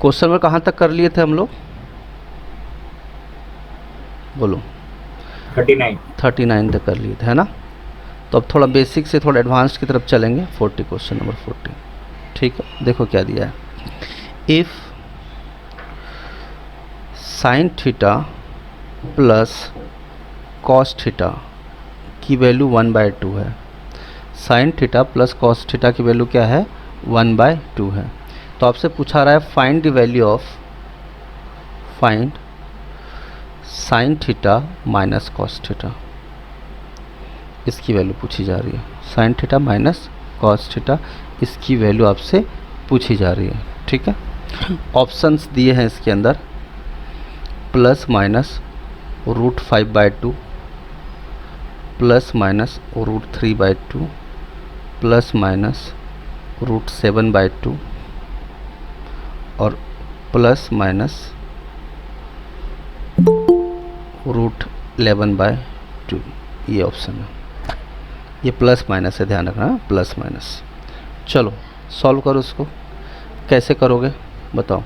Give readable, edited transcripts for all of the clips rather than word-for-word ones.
Question में कहाँ तक कर लिए थे हम लोग, बोलो? 39 तक कर लिए थे, है ना? तो अब थोड़ा बेसिक से थोड़ा एडवांस की तरफ चलेंगे। 40 क्वेश्चन नंबर 40, ठीक है। देखो क्या दिया है, if sine theta plus cos theta की वैल्यू 1/2 है। Sine theta plus cos theta की वैल्यू क्या है, 1/2 है। तो आपसे पूछा रहा है find the value of, find sine theta minus cos theta, इसकी वैल्यू पूछी जा रही है। Sine theta minus cos theta, इसकी वैल्यू आपसे पूछी जा रही है, ठीक है। ऑप्शंस दिए हैं इसके अंदर, plus minus √5/2, plus minus √3/2, plus minus √7/2 और प्लस माइनस √11/2। ये ऑप्शन है, ये प्लस माइनस है, ध्यान रखना, प्लस माइनस। चलो सॉल्व करो इसको, कैसे करोगे बताओ?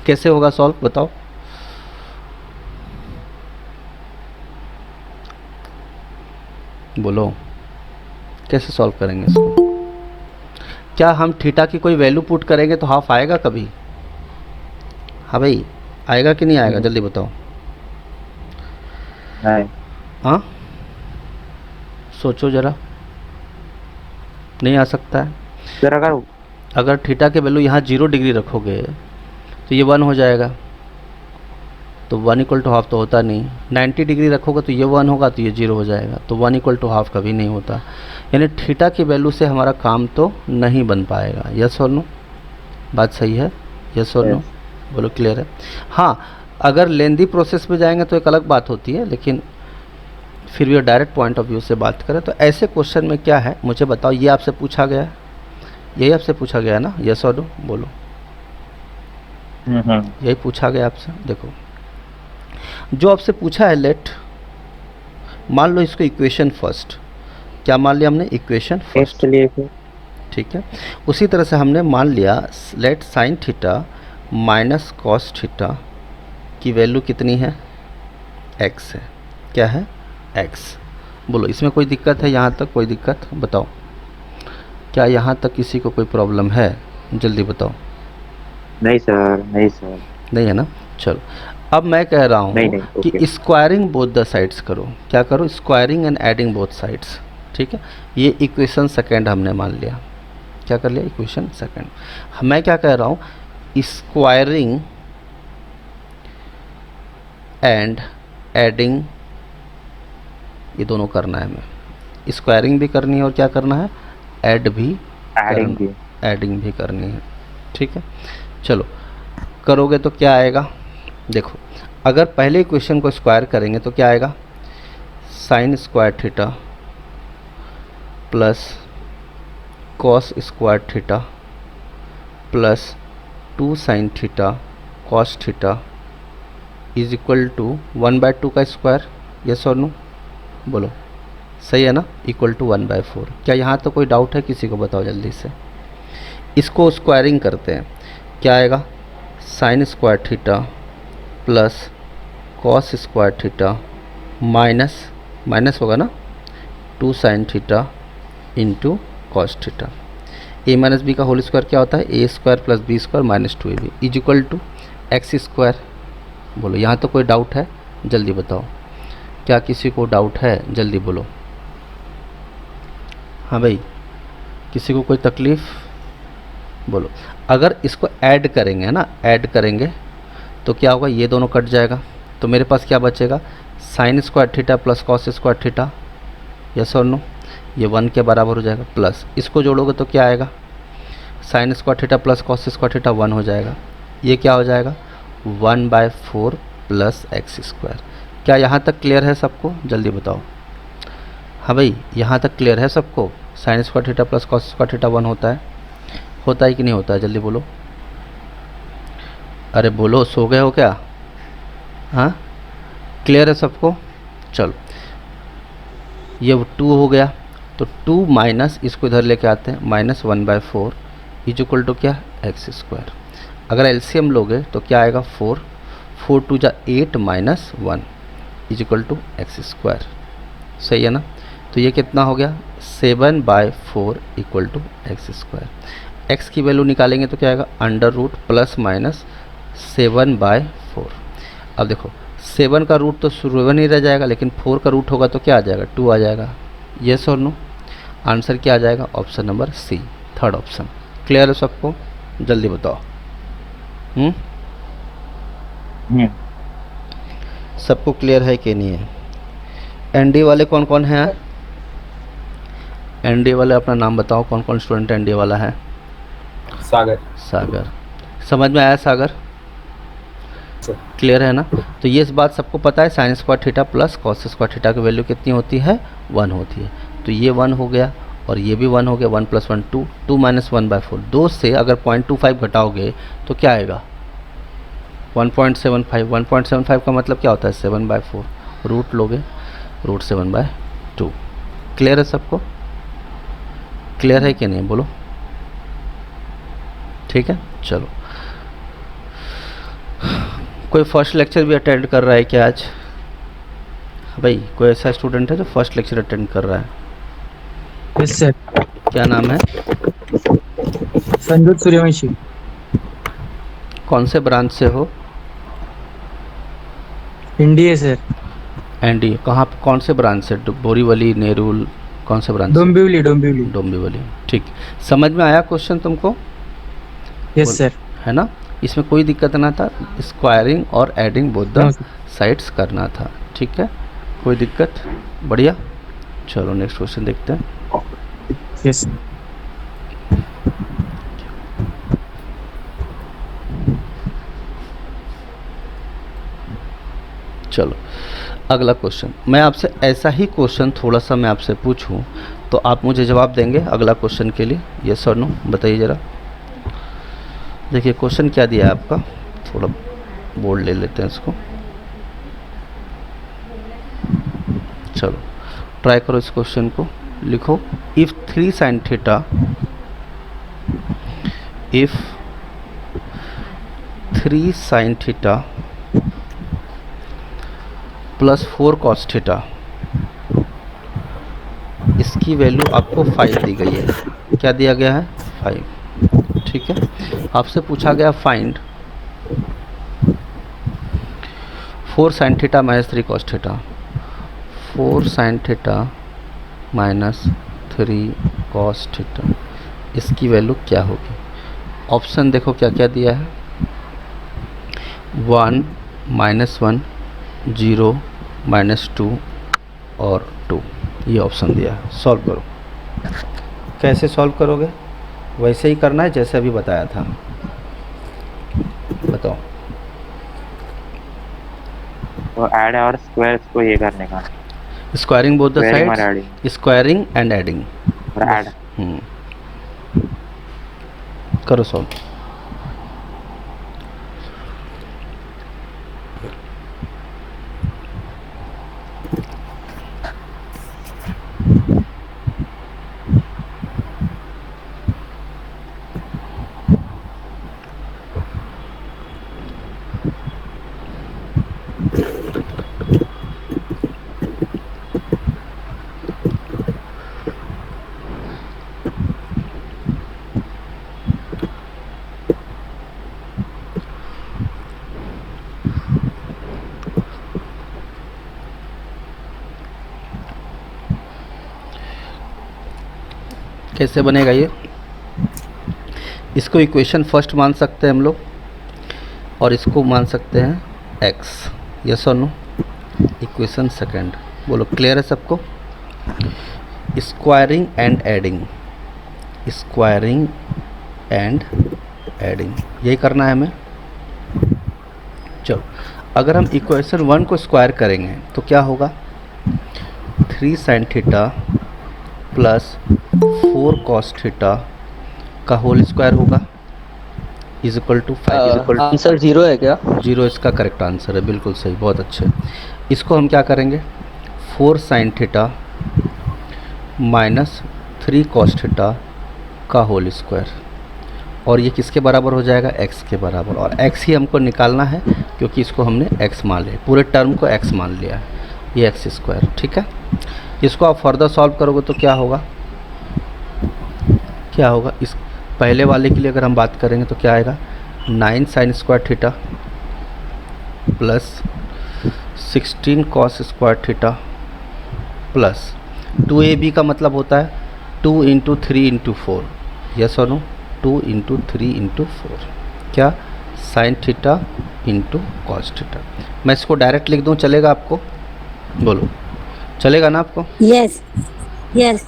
कैसे होगा सॉल्व बताओ? बोलो कैसे सॉल्व करेंगे इसको? क्या हम थीटा की कोई वैल्यू पुट करेंगे तो हाफ आएगा कभी? हाँ भाई, आएगा कि नहीं आएगा, जल्दी बताओ। हाँ सोचो जरा, नहीं आ सकता है सर। अगर थीटा के वैल्यू यहाँ 0 डिग्री रखोगे तो ये 1 हो जाएगा, तो 1 = हाफ तो होता नहीं। 90 डिग्री रखोगे तो ये 1 होगा, तो ये 0 हो जाएगा, तो 1 = हाफ कभी नहीं होता। यानी थीटा की वैल्यू से हमारा काम तो नहीं बन पाएगा। यस और नो? बात सही है? यस और नो? बोलो क्लियर है? हाँ, अगर लेंदी प्रोसेस में जाएंगे तो एक अलग बात होती है, लेकिन फिर भी डायरेक्ट पॉइंट ऑफ व्यू से बात करें तो ऐसे क्वेश्चन में क्या है मुझे बताओ। ये आपसे पूछा गया है, यही आपसे पूछा गया है ना? यस और नो? बोलो। यही पूछा गया आपसे। देखो जो आपसे पूछा है, लेट मान लो इसको इक्वेशन फर्स्ट, क्या मान लिया हमने? इक्वेशन फर्स्ट, ठीक है। उसी तरह से हमने मान लिया late sine theta minus cos theta की वैल्यू कितनी है, x है। क्या है? x। बोलो इसमें कोई दिक्कत है? यहाँ तक कोई दिक्कत बताओ? क्या यहाँ तक किसी को कोई प्रॉब्लम है? जल्दी बताओ। नहीं सर, नहीं सर, नहीं है ना? चलो अब मैं कह रहा हूँ कि स्क्वायरिंग बोथ द साइड्स करो। क्या करो? Squaring and adding both sides, ठीक है। ये इक्वेशन सेकंड हमने मान लिया। क्या कर लिया? Equation second. मैं क्या कह रहा हूँ, स्क्वायरिंग एंड एडिंग, ये दोनों करना है हमें। स्क्वायरिंग भी करनी है और क्या करना है? एडिंग भी करनी है, ठीक है। चलो करोगे तो क्या आएगा? देखो अगर पहले इक्वेशन को स्क्वायर करेंगे तो क्या आएगा? Sine square theta plus cos square theta plus 2 sine theta cos theta is equal to 1/2 का स्क्वायर। यस और नो? बोलो सही है ना? Equal to 1/4। क्या यहाँ तो कोई डाउट है किसी को? बताओ जल्दी से। इसको स्क्वायरिंग करते हैं, क्या आएगा? Sine square theta plus cos square theta minus होगा ना 2 sine theta into cos theta. a minus B का होल स्क्वायर क्या होता है? a² + b² - 2ab is equal to x²। बोलो यहाँ तो कोई डाउट है? जल्दी बताओ, क्या किसी को डाउट है? जल्दी बोलो। हाँ भाई, किसी को कोई तकलीफ़? बोलो। अगर इसको ऐड करेंगे ना, ऐड करेंगे तो क्या होगा? ये दोनों कट जाएगा, तो मेरे पास क्या बचेगा? Sign square theta plus cos square theta. Yes और नो? ये 1 के बराबर हो जाएगा। प्लस इसको जोड़ोगे तो क्या आएगा? Sine square theta plus cos square theta 1 हो जाएगा। ये क्या हो जाएगा? 1/4 प्लस x²। क्या यहाँ तक क्लियर है सबको? जल्दी बताओ। हाँ भाई, यहाँ तक क्लियर है सबको? Sign square theta plus cos square theta 1 होता है कि नहीं होता है? जल्दी बोलो। अरे बोलो, सो गए हो क्या? हाँ क्लियर है सबको? चलो ये 2 हो गया, तो 2 माइनस इसको इधर लेके आते हैं, -1/4 इज इक्वल टू क्या, एक्स स्क्वायर। अगर एलसीएम लोगे तो क्या आएगा, 4 4 2 जा 8 minus 1 is equal to X square. सही है ना। तो ये कितना हो गया, 7/4 equal to X square. X की वैल्यू निकालेंगे तो क्या आएगा, अंडर रूट प्लस माइनस 7/4। अब देखो 7 का रूट तो 7 ही रह जाएगा, लेकिन 4 का रूट होगा तो क्या आ जाएगा, 2 आ जाएगा। येस और नो। आंसर क्या आ जाएगा, option number C, third option. Clear है सबको, जल्दी बताओ। सबको क्लियर है कि नहीं है। एनडी वाले कौन कौन हैं, एनडी वाले अपना नाम बताओ, कौन कौन स्टूडेंट एनडी वाला है। सागर। सागर, समझ में आया सागर, क्लियर है ना। तो ये इस बात सबको पता है, sign square theta plus cos square theta की वैल्यू कितनी होती है, 1 होती है। तो ये 1 हो गया और ये भी 1 हो गया, 1 + 1 2, 2 - 1/4। 2 से अगर 0.25 घटाओगे तो क्या आएगा, 1.75। 1.75 का मतलब क्या होता है, 7/4। रूट लोगे, रूट 7/2। क्लियर है सबको, क्लियर है कि नहीं, बोलो। ठीक है, चलो। कोई फर्स्ट लेक्चर भी अटेंड कर रहा है क्या आज भाई, कोई ऐसा स्टूडेंट है जो फर्स्ट लेक्चर अटेंड कर रहा है। Yes sir. क्या नाम है, संजोत सूर्यवंशी। कौन से ब्रांच से हो, एनडीए सर। एनडी कहाँ, कौन से ब्रांच से, बोरीवली, नेरुल, कौन से ब्रांच से, डोंबिवली डोंबिवली। डोंबिवली। ठीक, समझ में आया क्वेश्चन तुमको, यस सर। है ना। इसमें कोई दिक्कत ना था, स्क्वायरिंग और एडिंग बोथ द साइड्स करना था। ठीक है, कोई दिक्कत, बढ़िया। चलो नेक्स्ट क्वेश्चन देखते हैं। यस। चलो अगला क्वेश्चन, मैं आपसे ऐसा ही क्वेश्चन थोड़ा सा मैं आपसे पूछूं तो आप मुझे जवाब देंगे अगला क्वेश्चन के लिए, यस और नो, बताइए ज़रा। देखिए क्वेश्चन क्या दिया है आपका, थोड़ा बोर्ड ले लेते हैं इसको। चलो ट्राई करो इस क्वेश्चन को, लिखो। If 3 sin theta, if 3 sin theta plus 4 cos theta, इसकी वैल्यू आपको 5 दी गई है। क्या दिया गया है, 5। ठीक है, आपसे पूछा गया find 4 sin theta minus 3 cos theta, 4 sin theta minus 3 cos theta, इसकी वैल्यू क्या होगी। ऑप्शन देखो क्या क्या दिया है, 1 -1 0 -2 और 2, ये ऑप्शन दिया है। सॉल्व करो। कैसे सॉल्व करोगे, वैसे ही करना है जैसे अभी बताया था, बताओ। तो ऐड और स्क्वायर को ये करने का, स्क्वायरिंग बोथ द Squaring और साइड्स, स्क्वायरिंग एंड एडिंग। और ऐड। करो सॉल्व। कैसे बनेगा ये, इसको इक्वेशन फर्स्ट मान सकते हैं हम लोग और इसको मान सकते हैं x, यस और नो। इक्वेशन सेकंड, बोलो क्लियर है सबको। Squaring and adding, squaring and adding, यही करना है हमें। चलो अगर हम इक्वेशन 1 को स्क्वायर करेंगे तो क्या होगा, 3 sin theta plus 4 cos theta का होल स्क्वायर होगा इज इक्वल टू 5। आंसर 0 है क्या? 0 इसका करेक्ट आंसर है, बिल्कुल सही, बहुत अच्छे। इसको हम क्या करेंगे, 4 sin theta minus 3 cos theta का होल स्क्वायर, और ये किसके बराबर हो जाएगा, x के बराबर। और x ही हमको निकालना है क्योंकि इसको हमने x मान लिया, पूरे टर्म को x मान लिया है, ये x स्क्वायर। ठीक है, इसको आप फर्दर सॉल्व करोगे तो क्या होगा, क्या होगा, इस पहले वाले के लिए अगर हम बात करेंगे तो क्या आएगा, 9 sin square theta plus 16 cos square theta plus 2ab का मतलब होता है 2 × 3 × 4, यस और नो, 2 × 3 × 4 क्या, sign theta into cos theta. मैं इसको डायरेक्ट लिख दूं, चलेगा आपको, बोलो चलेगा ना आपको? Yes yes.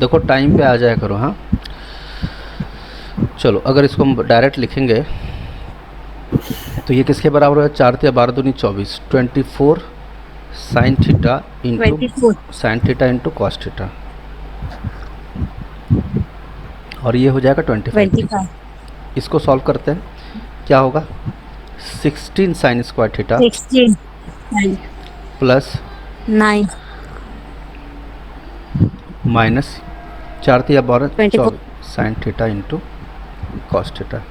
देखो टाइम पे आ जाया करो। हाँ चलो, अगर इसको हम डायरेक्ट लिखेंगे तो ये किसके बराबर है, 4 × 12 = 24, 24 sign theta into 24 sign theta into cos theta, और ये हो जाएगा 25। इसको सॉल्व करते हैं, क्या होगा, 16 sign square theta 16 plus 9 minus 4 × 12 = 24 24 sign theta into cos theta,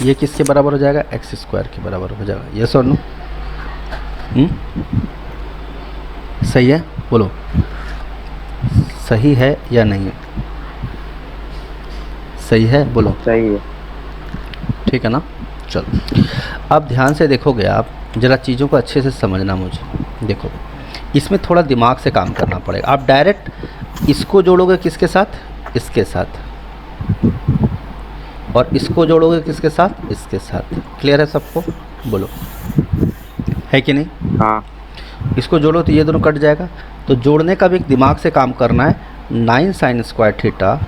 ये किसके बराबर हो जाएगा, एक्स स्क्वायर के बराबर हो जाएगा, यस और नो? सही है, बोलो सही है या नहीं है, सही है बोलो, सही है। ठीक है ना। चलो अब ध्यान से देखोगे आप, ज़रा चीज़ों को अच्छे से समझना मुझे। देखो इसमें थोड़ा दिमाग से काम करना पड़ेगा। आप डायरेक्ट इसको जोड़ोगे किसके साथ, इसके साथ, और इसको जोड़ोगे किसके साथ, इसके साथ। क्लियर है सबको, बोलो है कि नहीं? हाँ इसको जोड़ो तो ये दोनों कट जाएगा, तो जोड़ने का भी एक दिमाग से काम करना है। 9 साइन स्क्वायर थीटा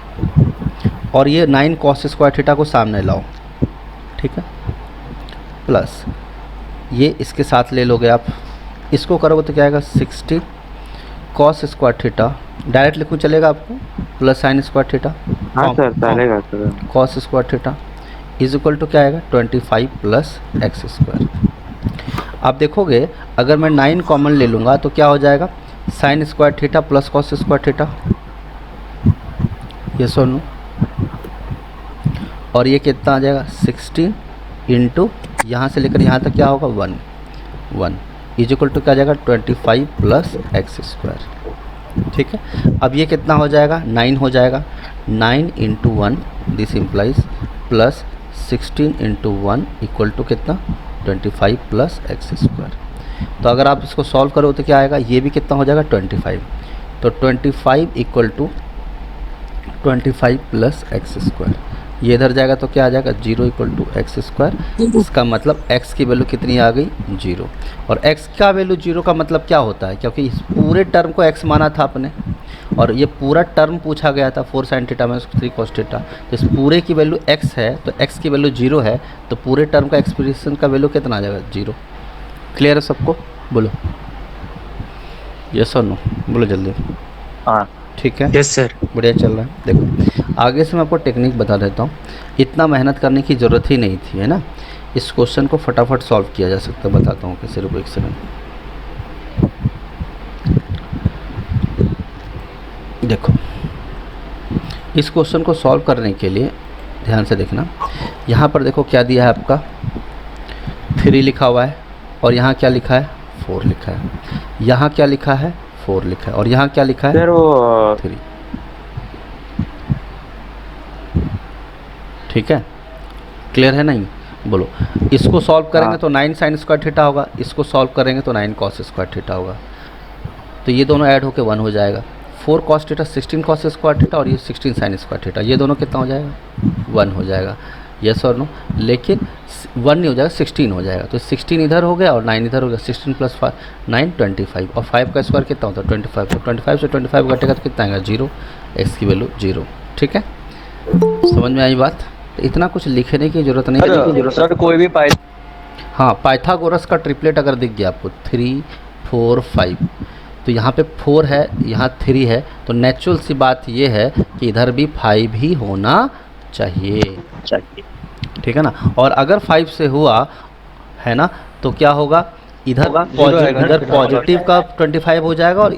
और ये 9 कॉस स्क्वायर थीटा को सामने लाओ, ठीक है, प्लस ये इसके साथ ले लोगे आप, इसको करोगे तो क्या आएगा, 16 कॉस स्क्वायर थीटा, डायरेक्ट लिखूँ चलेगा आपको, प्लस साइन स्क्वायर थीटा, हाँ सर चलेगा sir, cos square theta is equal to क्या आएगा, 25 प्लस एक्स स्क्वायर। आप देखोगे अगर मैं 9 कॉमन ले लूँगा तो क्या हो जाएगा, sign square theta plus cos square theta, ये सुनो, और ये कितना आ जाएगा, 16 इंटू यहाँ से लेकर यहाँ तक क्या होगा, 1 इज इक्वल टू क्या आ जाएगा, 25 प्लस एक्स स्क्वायर। ठीक है, अब ये कितना हो जाएगा, 9 हो जाएगा, 9 into 1 this implies plus 16 into 1 equal to कितना, 25 प्लस एक्स स्क्वायर। तो अगर आप इसको सॉल्व करो तो क्या आएगा, ये भी कितना हो जाएगा, 25, तो 25 equal to 25 plus X square, ये इधर जाएगा तो क्या आ जाएगा, 0 इक्वल टू एक्स स्क्वायर। इसका मतलब x की वैल्यू कितनी आ गई, 0, और x का वैल्यू 0 का मतलब क्या होता है, क्योंकि इस पूरे टर्म को x माना था आपने, और ये पूरा टर्म पूछा गया था 4 sine theta minus 3 cos theta, तो इस पूरे की वैल्यू x है, तो x की वैल्यू 0 है, तो पूरे टर्म का एक्सप्रेशन का वैल्यू कितना आ जाएगा, 0। क्लियर है सबको, बोलो यस और नो, बोलो जल्दी। हाँ ठीक है, यस सर। बढ़िया चल रहा है। देखो आगे से मैं आपको टेक्निक बता देता हूँ, इतना मेहनत करने की ज़रूरत ही नहीं थी, है ना। इस क्वेश्चन को फटाफट सॉल्व किया जा सकता है, बताता हूँ कैसे, रुको एक सेकंड। देखो इस क्वेश्चन को सॉल्व करने के लिए ध्यान से देखना, यहाँ पर देखो क्या दिया है आपका, 3 लिखा हुआ है, और यहाँ क्या लिखा है, 4 लिखा है, यहाँ क्या लिखा है, 4 लिखा है, और यहाँ क्या लिखा है, सर वो 3। ठीक है, क्लियर है नहीं, बोलो। इसको सॉल्व करेंगे हाँ। तो 9 साइन स्क्वायर थीटा होगा, इसको सॉल्व करेंगे तो 9 कॉस स्क्वायर थीटा होगा, तो ये दोनों ऐड होके 1 हो जाएगा। 4 cos theta 16 cos square theta, और ये 16 साइन स्क्वायर थीटा, ये दोनों कितना हो जाएगा, 1 हो जाएगा, यस और नो। लेकिन 1 नहीं हो जाएगा, 16 हो जाएगा, तो 16 इधर हो गया और 9 इधर हो गया, 16 प्लस 5 9 25, और 5 का स्क्वायर कितना होता है, 25, तो 25 से 25 घटेगा तो कितना आएगा, 0, एक्स की वैल्यू 0। ठीक है, समझ में आई बात, तो इतना कुछ लिखने की जरूरत नहीं। सर कोई भी हाँ, पाइथागोरस का ट्रिपलेट अगर दिख गया आपको 3 4 5, तो यहाँ पे 4 है, यहाँ 3 है, तो नेचुरल सी बात ये है कि इधर भी 5 ही होना चाहिए, ठीक है ना। और अगर 5 से हुआ है ना। तो क्या होगा, इधर इधर पॉजिटिव का 25 हो जाएगा और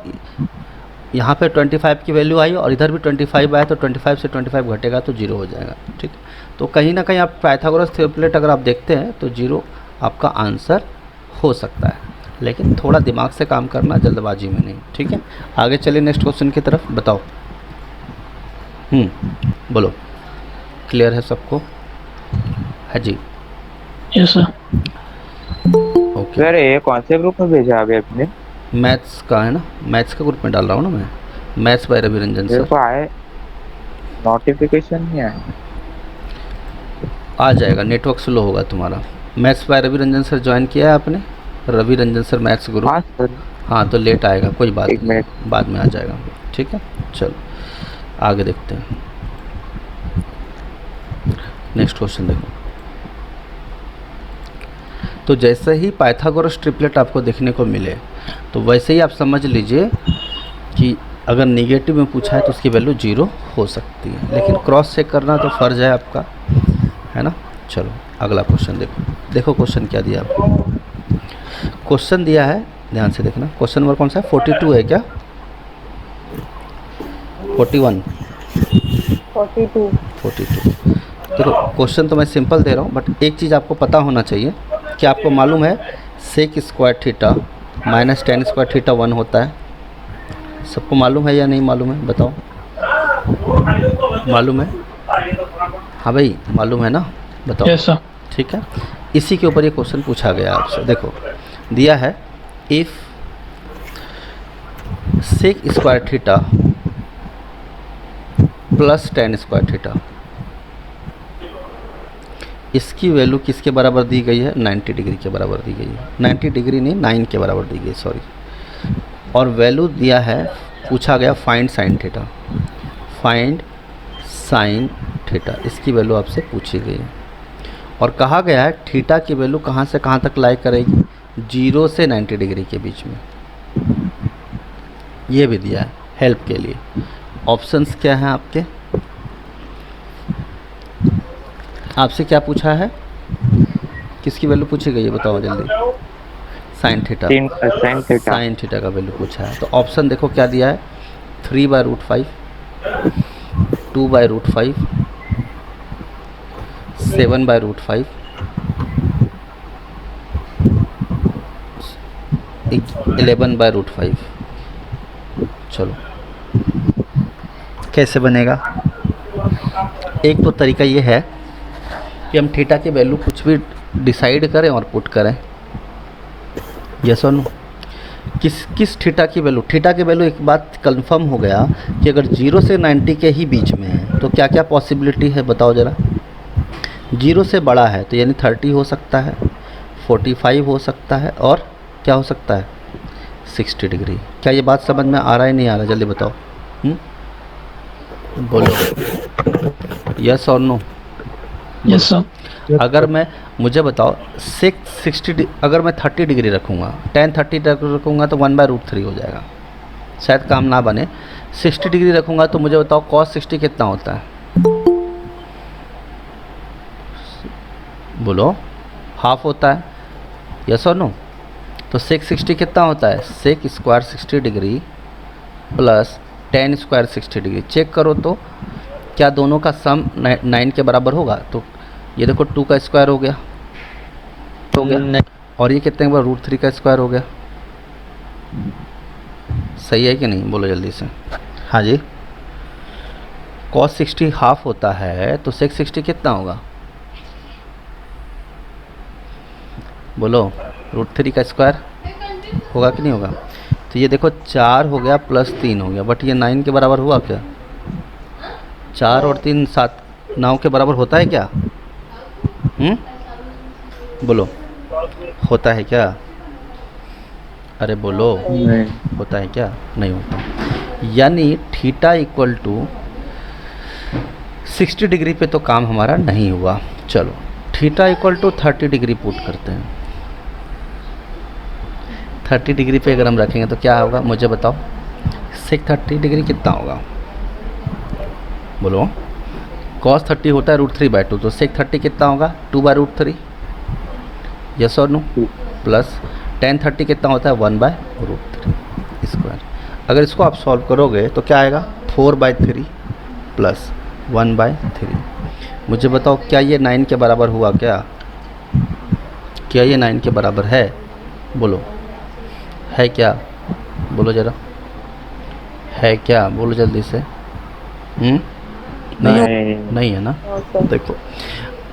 यहाँ पे 25 की वैल्यू आई और इधर भी 25 आया तो 25 से 25 घटेगा तो 0 हो जाएगा। ठीक, तो कहीं ना कहीं आप पाइथागोरस ट्रिपलेट अगर आप देखते हैं तो 0 आपका आंसर हो सकता है, लेकिन थोड़ा दिमाग से काम करना, जल्दबाजी में नहीं। ठीक है, आगे चलिए नेक्स्ट क्वेश्चन की तरफ। बताओ, बोलो, क्लियर है सबको? है जी? Yes sir. ओके, सर ये कौन से ग्रुप में भेजा अभी आपने? मैथ्स का है ना, मैथ्स का ग्रुप में डाल रहा हूँ ना मैं, मैथ्स बाय रवि रंजन मेरे सर। को आए नोटिफिकेशन नहीं आया। आ जाएगा, नेटवर्क स्लो होगा तुम्हारा। Maths by Ravi Ranjan sir join किया है आपने? Ravi Ranjan sir maths group. हाँ सर। हाँ, तो लेट आएगा, कोई बात एक नहीं, मिनट। बाद में आ जाएगा। ठीक है, चलो आगे देखते हैं। नेक्स्ट क्वेश्चन देखो। तो जैसे ही पाइथागोरस ट्रिपलेट आपको देखने को मिले तो वैसे ही आप समझ लीजिए कि अगर नेगेटिव में पूछा है तो उसकी वैल्यू 0 हो सकती है, लेकिन क्रॉस चेक करना तो फ़र्ज है आपका, है ना। चलो अगला क्वेश्चन देखो। देखो क्वेश्चन क्या दिया आपको। क्वेश्चन दिया है, ध्यान से देखना। क्वेश्चन नंबर कौन सा है? 42 है क्या? 41? 42। देखो क्वेश्चन तो मैं सिंपल दे रहा हूँ, बट एक चीज़ आपको पता होना चाहिए कि आपको मालूम है sec square theta minus tan square theta 1 होता है। सबको मालूम है या नहीं मालूम है? बताओ, मालूम है? हाँ भाई, मालूम है ना? बताओ। Yes sir. ठीक है, इसी के ऊपर ये क्वेश्चन पूछा गया आपसे। देखो दिया है, if sec square theta plus tan square theta, इसकी वैल्यू किसके बराबर दी गई है? 90 डिग्री के बराबर दी गई है। 90 डिग्री नहीं, 9 के बराबर दी गई, सॉरी। और वैल्यू दिया है, पूछा गया find sine theta, find sine theta, इसकी वैल्यू आपसे पूछी गई है। और कहा गया है थीटा की वैल्यू कहाँ से कहाँ तक लाई करेगी? 0 से 90 डिग्री के बीच में। ये भी दिया है हेल्प के लिए। ऑप्शंस क्या हैं आपके? आपसे क्या पूछा है, किसकी वैल्यू पूछी गई है? बताओ जल्दी। साइन थीटा, साइन थीटा का वैल्यू पूछा है। तो ऑप्शन देखो क्या दिया है, 3/√5, 2/√5, 7/√5, 11/√5। चलो कैसे बनेगा? एक तो तरीका ये है कि हम थीटा की वैल्यू कुछ भी डिसाइड करें और पुट करें, यस और नो। किस थीटा की वैल्यू? थीटा की वैल्यू एक बात कंफर्म हो गया कि अगर 0 से 90 के ही बीच में है तो क्या क्या पॉसिबिलिटी है बताओ ज़रा। 0 से बड़ा है तो यानी 30 हो सकता है, 45 हो सकता है, और क्या हो सकता है? 60 डिग्री। क्या ये बात समझ में आ रहा है नहीं आ रहा? जल्दी बताओ। बोलो यस और नो। Yes sir. अगर मैं, मुझे बताओ 60, अगर मैं 30 डिग्री रखूँगा, tan 30 रखूँगा तो 1/√3 हो जाएगा, शायद काम ना बने। 60 डिग्री रखूँगा तो मुझे बताओ cos 60 कितना होता है? बोलो, हाफ होता है, यस और नो। तो सेक 60 कितना होता है? Sec square 60 degree plus tan square 60 degree. Check करो तो क्या दोनों का सम 9 के बराबर होगा? तो ये देखो 2 का स्क्वायर हो गया, और ये कितने के बराबर? √3 का स्क्वायर हो गया। सही है कि नहीं? बोलो जल्दी से। हाँ जी, cos 60 हाफ होता है तो सेक 60 कितना होगा? बोलो, √3 का स्क्वायर होगा कि नहीं होगा? तो ये देखो 4 हो गया प्लस 3 हो गया, बट ये 9 के बराबर हुआ क्या? 4 और 3 7 9 के बराबर होता है क्या? बोलो, होता है क्या? अरे बोलो, होता है क्या? नहीं होता। यानी थीटा इक्वल टू 60 डिग्री पे तो काम हमारा नहीं हुआ। चलो theta equal to 30 degree put करते हैं। 30 डिग्री पे अगर हम रखेंगे तो क्या होगा मुझे बताओ? सेक 30 डिग्री कितना होगा? बोलो, cos 30 होता है √3/2, तो सेक 30 कितना होगा? 2/√3। यस और नो? 2 प्लस tan 30 कितना होता है 1/√3 स्क्वायर। अगर इसको आप सॉल्व करोगे तो क्या आएगा 4/3 प्लस 1/3। मुझे बताओ क्या ये 9 के बराबर हुआ क्या? क्या ये 9 के बराबर है? बोलो, है क्या? बोलो ज़रा, है क्या? बोलो जल्दी से। नहीं, नहीं है ना? देखो,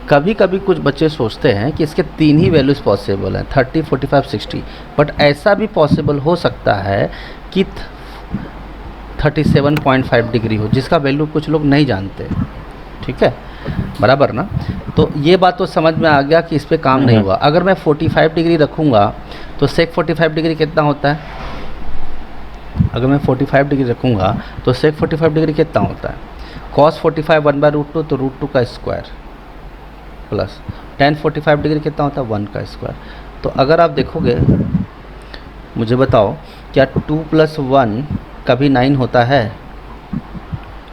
कभी कभी कुछ बच्चे सोचते हैं कि इसके 3 ही वैल्यूज़ पॉसिबल हैं, 30, 45, 60, बट ऐसा भी पॉसिबल हो सकता है कि 37.5 डिग्री हो, जिसका वैल्यू कुछ लोग नहीं जानते। ठीक है, बराबर ना? तो ये बात तो समझ में आ गया कि इस पे काम नहीं हुआ। अगर मैं 45 डिग्री रखूँगा तो सेक 45 डिग्री कितना होता है? अगर मैं 45 डिग्री रखूँगा तो सेक 45 डिग्री कितना होता है? cos 45 1/√2 तो √2 का स्क्वायर प्लस tan 45 डिग्री कितना होता है 1 का स्क्वायर। तो अगर आप देखोगे, मुझे बताओ क्या 2 + 1 कभी 9 होता है?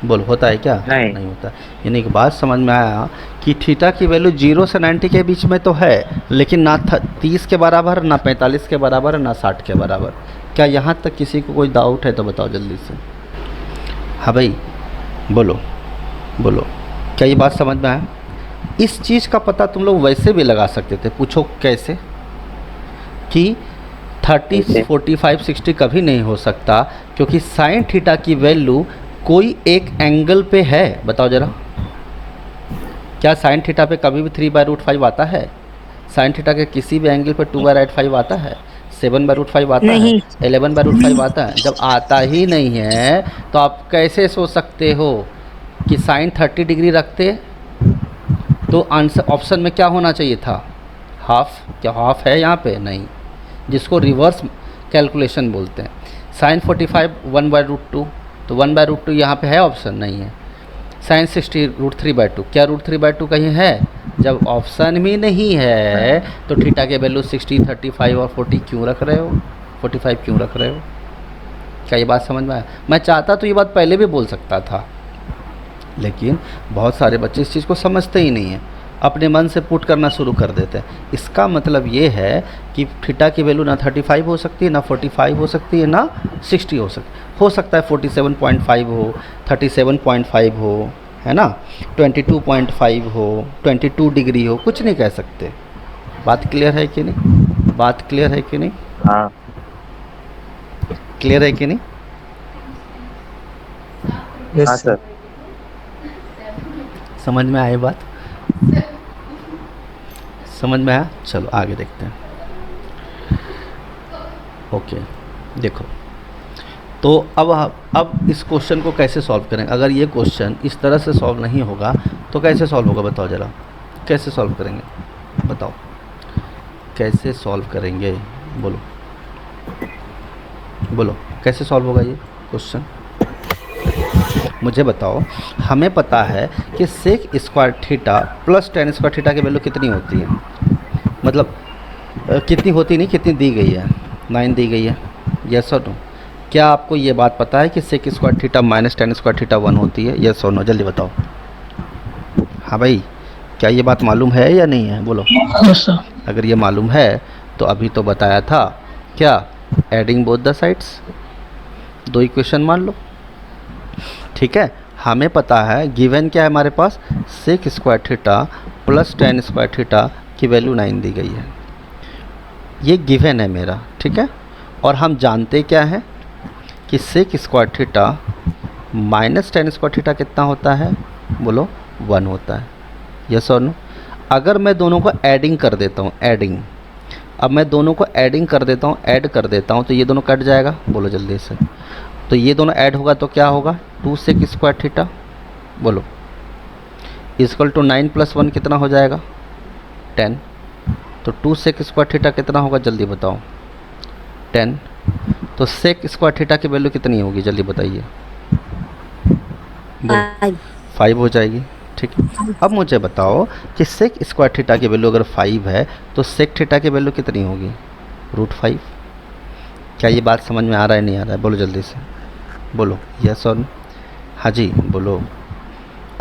बोलो, होता है क्या? नहीं होता। यानी एक बात समझ में आया कि थीटा की वैल्यू 0 से 90 के बीच में तो है, लेकिन ना 30 के बराबर, ना 45 के बराबर, ना 60 के बराबर। क्या यहाँ तक किसी को कोई डाउट है तो बताओ जल्दी से। हाँ भाई, बोलो बोलो, क्या ये बात समझ में आया? इस चीज़ का पता तुम लोग वैसे भी लगा सकते थे। पूछो कैसे? कि 30, 45, 60 कभी नहीं हो सकता, क्योंकि साइन थीटा की वैल्यू कोई एक एंगल पे है। बताओ ज़रा, क्या साइन थीटा पे कभी भी 3/√5 आता है? साइन थीटा के किसी भी एंगल पे 2/5 आता है? 7/√5 आता है? 11/5 आता है? जब आता ही नहीं है तो आप कैसे सोच सकते हो कि साइन 30 डिग्री रखते तो आंसर ऑप्शन में क्या होना चाहिए था? हाफ। क्या हाफ है यहाँ पे? नहीं, जिसको रिवर्स कैलकुलेशन बोलते हैं। साइन 45 1/√2, तो 1/√2 यहाँ पे है? ऑप्शन नहीं है। साइन 60 √3/2, क्या √3/2 कहीं है? जब ऑप्शन भी नहीं है तो थीटा के वैल्यू 60, 35 और 40 क्यों रख रहे हो? 45 क्यों रख रहे हो? क्या ये बात समझ में आया? मैं चाहता तो ये बात पहले भी बोल सकता था, लेकिन बहुत सारे बच्चे इस चीज़ को समझते ही नहीं हैं, अपने मन से पुट करना शुरू कर देते हैं। इसका मतलब ये है कि थीटा की वैल्यू ना 35 हो सकती है, ना 45 हो सकती है, ना 60 हो सकता है 47.5 हो, 37.5 हो, है ना, 22.5 हो, 22 डिग्री हो, कुछ नहीं कह सकते। बात क्लियर है कि नहीं? बात क्लियर है कि नहीं? हाँ क्लियर है कि नहीं? यस हाँ सर। सर। समझ में आए बात? समझ में आया? चलो आगे देखते हैं। ओके, देखो तो अब इस क्वेश्चन को कैसे सॉल्व करें? अगर ये क्वेश्चन इस तरह से सॉल्व नहीं होगा तो कैसे सॉल्व होगा? बताओ ज़रा, कैसे सॉल्व करेंगे? बताओ कैसे सॉल्व करेंगे? बोलो बोलो, कैसे सॉल्व होगा ये क्वेश्चन? मुझे बताओ। हमें पता है कि sec square theta plus tan square theta की वैल्यू कितनी होती है? मतलब कितनी होती नहीं, कितनी दी गई है? 9 दी गई है। यस और नो? क्या आपको ये बात पता है कि sec square theta minus tan square theta 1 होती है? यस और नो? जल्दी बताओ। हाँ भाई, क्या ये बात मालूम है या नहीं है? बोलो। Yes, sir. अगर ये मालूम है तो अभी तो बताया था क्या, adding both the sides, 2 equation मान लो। ठीक है, हमें पता है गिवन क्या है हमारे पास, sec square theta plus tan square theta की वैल्यू 9 दी गई है। ये गिवन है मेरा, ठीक है। और हम जानते क्या हैं कि sec square theta minus tan square theta कितना होता है? बोलो, 1 होता है। यस और नो? अगर मैं दोनों को एडिंग कर देता हूँ, एडिंग, अब मैं दोनों को एडिंग कर देता हूँ, ऐड कर देता हूँ, तो ये दोनों कट जाएगा। बोलो जल्दी से। तो ये दोनों ऐड होगा तो क्या होगा? 2 सेक स्क्वायर थीटा, बोलो, इक्वल टू 9 + 1 कितना हो जाएगा? 10। तो 2 सेक स्क्वायर थीटा कितना होगा? जल्दी बताओ। 10। तो सेक स्क्वायर थीटा की वैल्यू कितनी होगी? जल्दी बताइए। 5 हो जाएगी। ठीक है, अब मुझे बताओ कि सेक स्क्वायर थीटा की वैल्यू अगर 5 है तो सेक थीटा की वैल्यू कितनी होगी? √5। क्या ये बात समझ में आ रहा है, नहीं आ रहा है? बोलो जल्दी से, बोलो यस और नो? हाँ जी बोलो।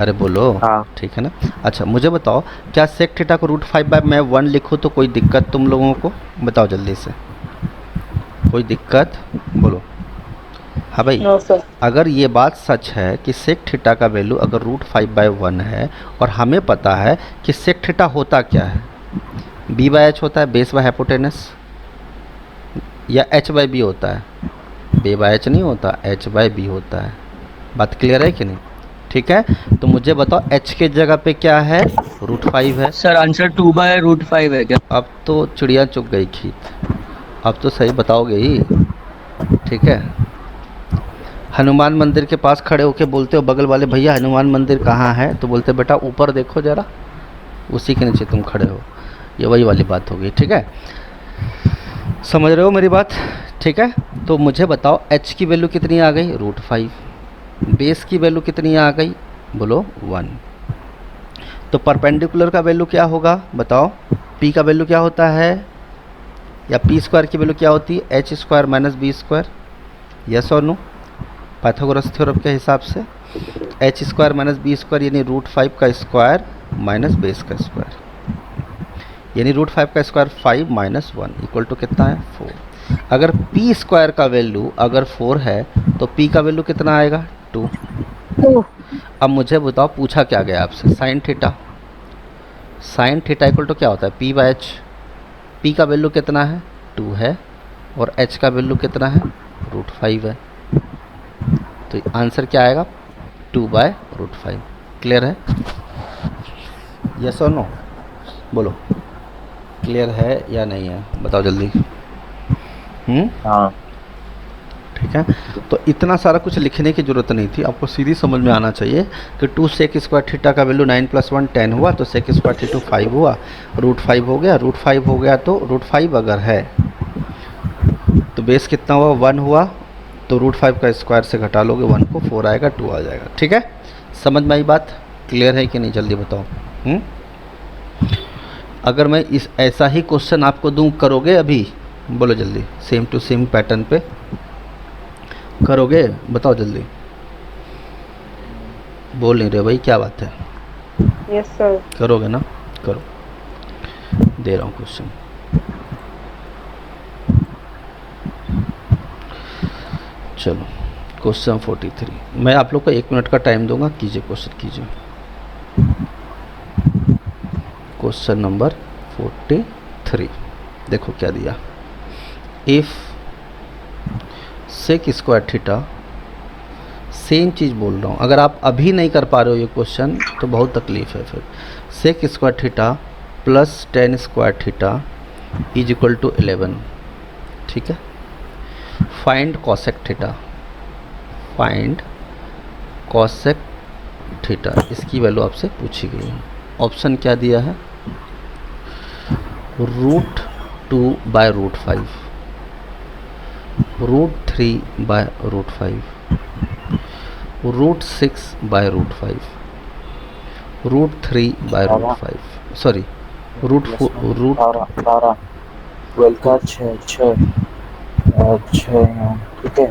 अरे बोलो। हाँ। ठीक है ना। अच्छा मुझे बताओ, क्या सेक थीटा को √5 बाय मैं 1 लिखूँ तो कोई दिक्कत तुम लोगों को? बताओ जल्दी से, कोई दिक्कत? बोलो। हाँ भाई, नो सर। अगर ये बात सच है कि सेक थीटा का वैल्यू अगर √5 बाय 1 है, और हमें पता है कि सेक थीटा होता क्या है, b बाय h होता है, बेस बाय हाइपोटेनस, या h बाय b होता है, b बाय h नहीं होता, h बाय b होता है। बात क्लियर है कि नहीं? ठीक है, तो मुझे बताओ h के जगह पे क्या है? √5 है। सर आंसर 2/√5 है क्या? अब तो चिड़िया चुग गई खीत, अब तो सही बताओगे ही। ठीक है, हनुमान मंदिर के पास खड़े होके बोलते हो बगल वाले भैया हनुमान मंदिर कहाँ है, तो बोलते बेटा ऊपर देखो ज़रा, उसी के नीचे तुम खड़े हो। ये वही वाली बात होगी। ठीक है, समझ रहे हो मेरी बात? ठीक है, तो मुझे बताओ h की वैल्यू कितनी आ गई? √5। बेस की वैल्यू कितनी आ गई? बोलो 1। तो परपेंडिकुलर का वैल्यू क्या होगा बताओ? p का वैल्यू क्या होता है, या p² की वैल्यू क्या होती है? h² minus b²। यस और नो? पाइथागोरस थ्योरम के हिसाब से h² माइनस b² यानी √5 का स्क्वायर माइनस बेस का स्क्वायर, यानी √5 का स्क्वायर 5 माइनस 1 इक्वल टू कितना है? 4। अगर p² का वैल्यू अगर 4 है तो p का वैल्यू कितना आएगा? 2। 2। अब मुझे बताओ, पूछा क्या गया आपसे? Sine theta. Sine theta equal to क्या होता है? p by h। p का वैल्यू कितना है? 2 है, और h का वैल्यू कितना है? √5 है। तो आंसर क्या आएगा? 2/√5। क्लियर है? यस और नो? बोलो, क्लियर है या नहीं है? बताओ जल्दी। हाँ। ठीक है, तो इतना सारा कुछ लिखने की ज़रूरत नहीं थी, आपको सीधी समझ में आना चाहिए कि 2 sec² थीटा का वैल्यू 9 + 1 10 हुआ, तो sec² थीटा 5 हुआ, √5 हो गया। √5 हो गया तो √5 अगर है तो बेस कितना हुआ? 1 हुआ, तो √5 का स्क्वायर से घटा लोगे 1 को, 4 आएगा, 2 आ जाएगा। ठीक है, समझ में आई बात? क्लियर है कि नहीं? जल्दी बताओ। अगर मैं इस ऐसा ही क्वेश्चन आपको दूं, करोगे अभी? बोलो जल्दी, सेम टू सेम पैटर्न पे करोगे? बताओ जल्दी। बोल नहीं रहे भाई, क्या बात है? Yes sir. करोगे ना? करो, दे रहा हूँ क्वेश्चन। चलो, क्वेश्चन 43। मैं आप लोग को 1 मिनट का टाइम दूंगा, कीजिए क्वेश्चन कीजिए। क्वेश्चन नंबर 43 देखो क्या दिया। इफ़ sec² थीटा, सेम चीज़ बोल रहा हूँ, अगर आप अभी नहीं कर पा रहे हो ये क्वेश्चन तो बहुत तकलीफ़ है फिर। sec² theta plus tan² theta is equal to 11। ठीक है, find cosec theta. Find cosec theta, इसकी वैल्यू आपसे पूछी गई है। ऑप्शन क्या दिया है? √2/√5, √3/√5, √6/√5, √3/√5, सॉरी बारह 12 का 6 ठीक है।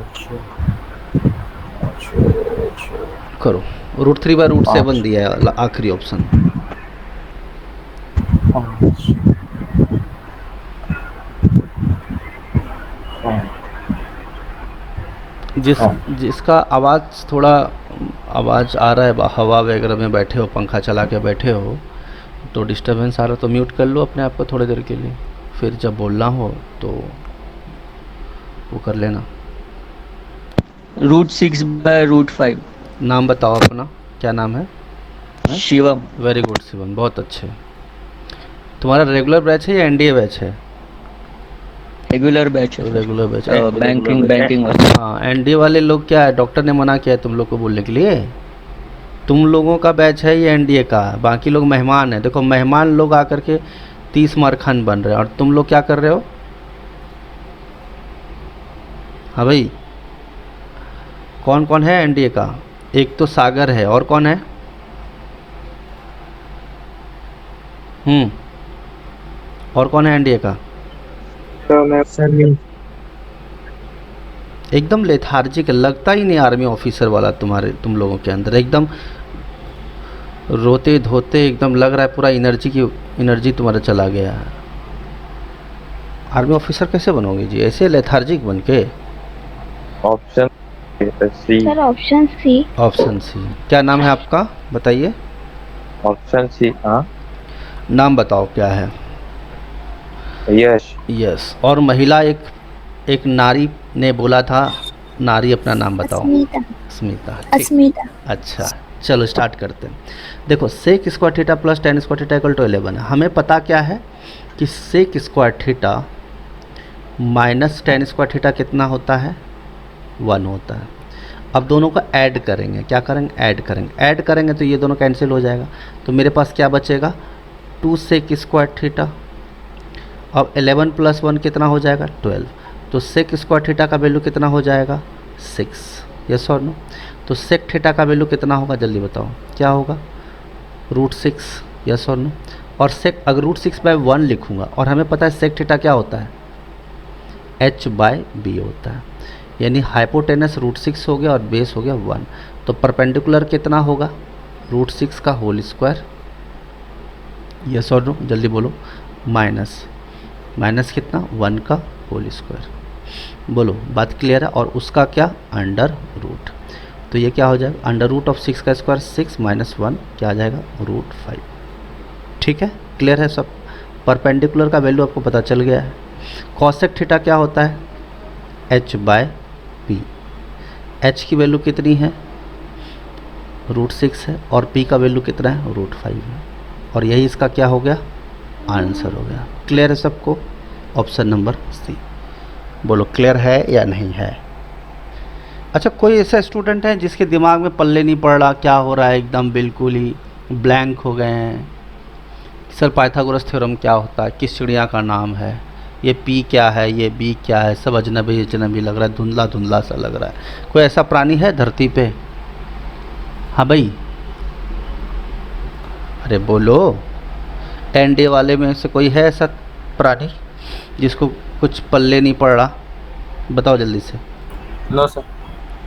करो। √3/√7 दिया है आखिरी ऑप्शन। जिसका आवाज़ थोड़ा आवाज़ आ रहा है, हवा वगैरह में बैठे हो, पंखा चला के बैठे हो तो डिस्टरबेंस आ रहा, तो म्यूट कर लो अपने आप को थोड़ी देर के लिए, फिर जब बोलना हो तो वो कर लेना। √6/√5। नाम बताओ अपना, क्या नाम है? शिवम। वेरी गुड शिवम, बहुत अच्छे। तुम्हारा रेगुलर बैच है या एनडीए बैच है? रेगुलर बैच है। Regular batch. बैंकिंग वाला। हाँ, एनडीए वाले लोग क्या है, डॉक्टर ने मना किया है तुम लोग को बोलने के लिए। तुम लोगों का बैच है ये एनडीए का, बाकी लोग मेहमान हैं। देखो मेहमान लोग आकर के 30 मारखान बन रहे हैं, और तुम लोग क्या कर रहे हो? हाँ भाई, कौन कौन है एनडीए का? एक तो सागर है, और कौन है? और कौन है एनडीए का? सर एकदम लेथार्जिक, लगता ही नहीं आर्मी ऑफिसर वाला तुम लोगों के अंदर, एकदम रोते धोते एकदम लग रहा है पूरा एनर्जी तुम्हारा चला गया है। आर्मी ऑफिसर कैसे बनोगे जी ऐसे लेथार्जिक बन के? Option C. Sir option C. Option C. क्या नाम है आपका बताइए? Option C. हाँ, नाम बताओ क्या है? यश। यस। और महिला एक नारी ने बोला था, नारी अपना नाम बताओ। अस्मिता। स्मिता। ठीक। अस्मिता। अच्छा चलो स्टार्ट करते हैं। देखो sec square theta plus tan square theta equal to 11 है। हमें पता क्या है कि sec square theta minus tan square theta कितना होता है? 1 होता है। अब दोनों को ऐड करेंगे। क्या करेंगे? ऐड करेंगे। ऐड करेंगे तो ये दोनों कैंसिल हो जाएगा। तो मेरे पास क्या बचेगा? 2 सेक स्क्वायर थीटा। अब 11 प्लस 1 कितना हो जाएगा? 12। तो सेक स्क्वायर थीटा का वैल्यू कितना हो जाएगा? 6। यस और नो? तो सेक थीटा का वैल्यू कितना होगा जल्दी बताओ? क्या होगा? √6। यस और नो? और सेक अगर √6/1 लिखूँगा और हमें पता है सेक थीटा क्या होता है? h/b होता है। यानी हाइपोटेनस √6 हो गया और बेस हो गया 1। तो परपेंडिकुलर कितना होगा? √6 का होल स्क्वायर। यस और नो? जल्दी बोलो। माइनस कितना? 1 का होल स्क्वायर। बोलो बात क्लियर है? और उसका क्या? Under root. तो ये क्या हो जाएगा? अंडर रूट ऑफ 6 का स्क्वायर 6 माइनस 1 क्या आ जाएगा? √5। ठीक है, क्लियर है सब? परपेंडिकुलर का वैल्यू आपको पता चल गया है। कॉसेक थीटा क्या होता है? h/p। h की वैल्यू कितनी है? √6 है और p का वैल्यू कितना है? √5 है। और यही इसका क्या हो गया? आंसर हो गया। क्लियर है सबको? Option number C. बोलो क्लियर है या नहीं है? अच्छा कोई ऐसा स्टूडेंट है जिसके दिमाग में पल्ले नहीं पड़ रहा, क्या हो रहा है, एकदम बिल्कुल ही ब्लैंक हो गए हैं? सर पाइथागोरस थ्योरम क्या होता है? किस चिड़िया का नाम है? ये P क्या है? ये B क्या है? सब अजनबी अजनबी लग रहा है, धुंधला धुंधला सा लग रहा है। कोई ऐसा प्राणी है धरती पे? हाँ भाई, अरे बोलो। 10 डे वाले में से कोई है ऐसा प्राणी जिसको कुछ पल्ले नहीं पड़ रहा? बताओ जल्दी से। No sir.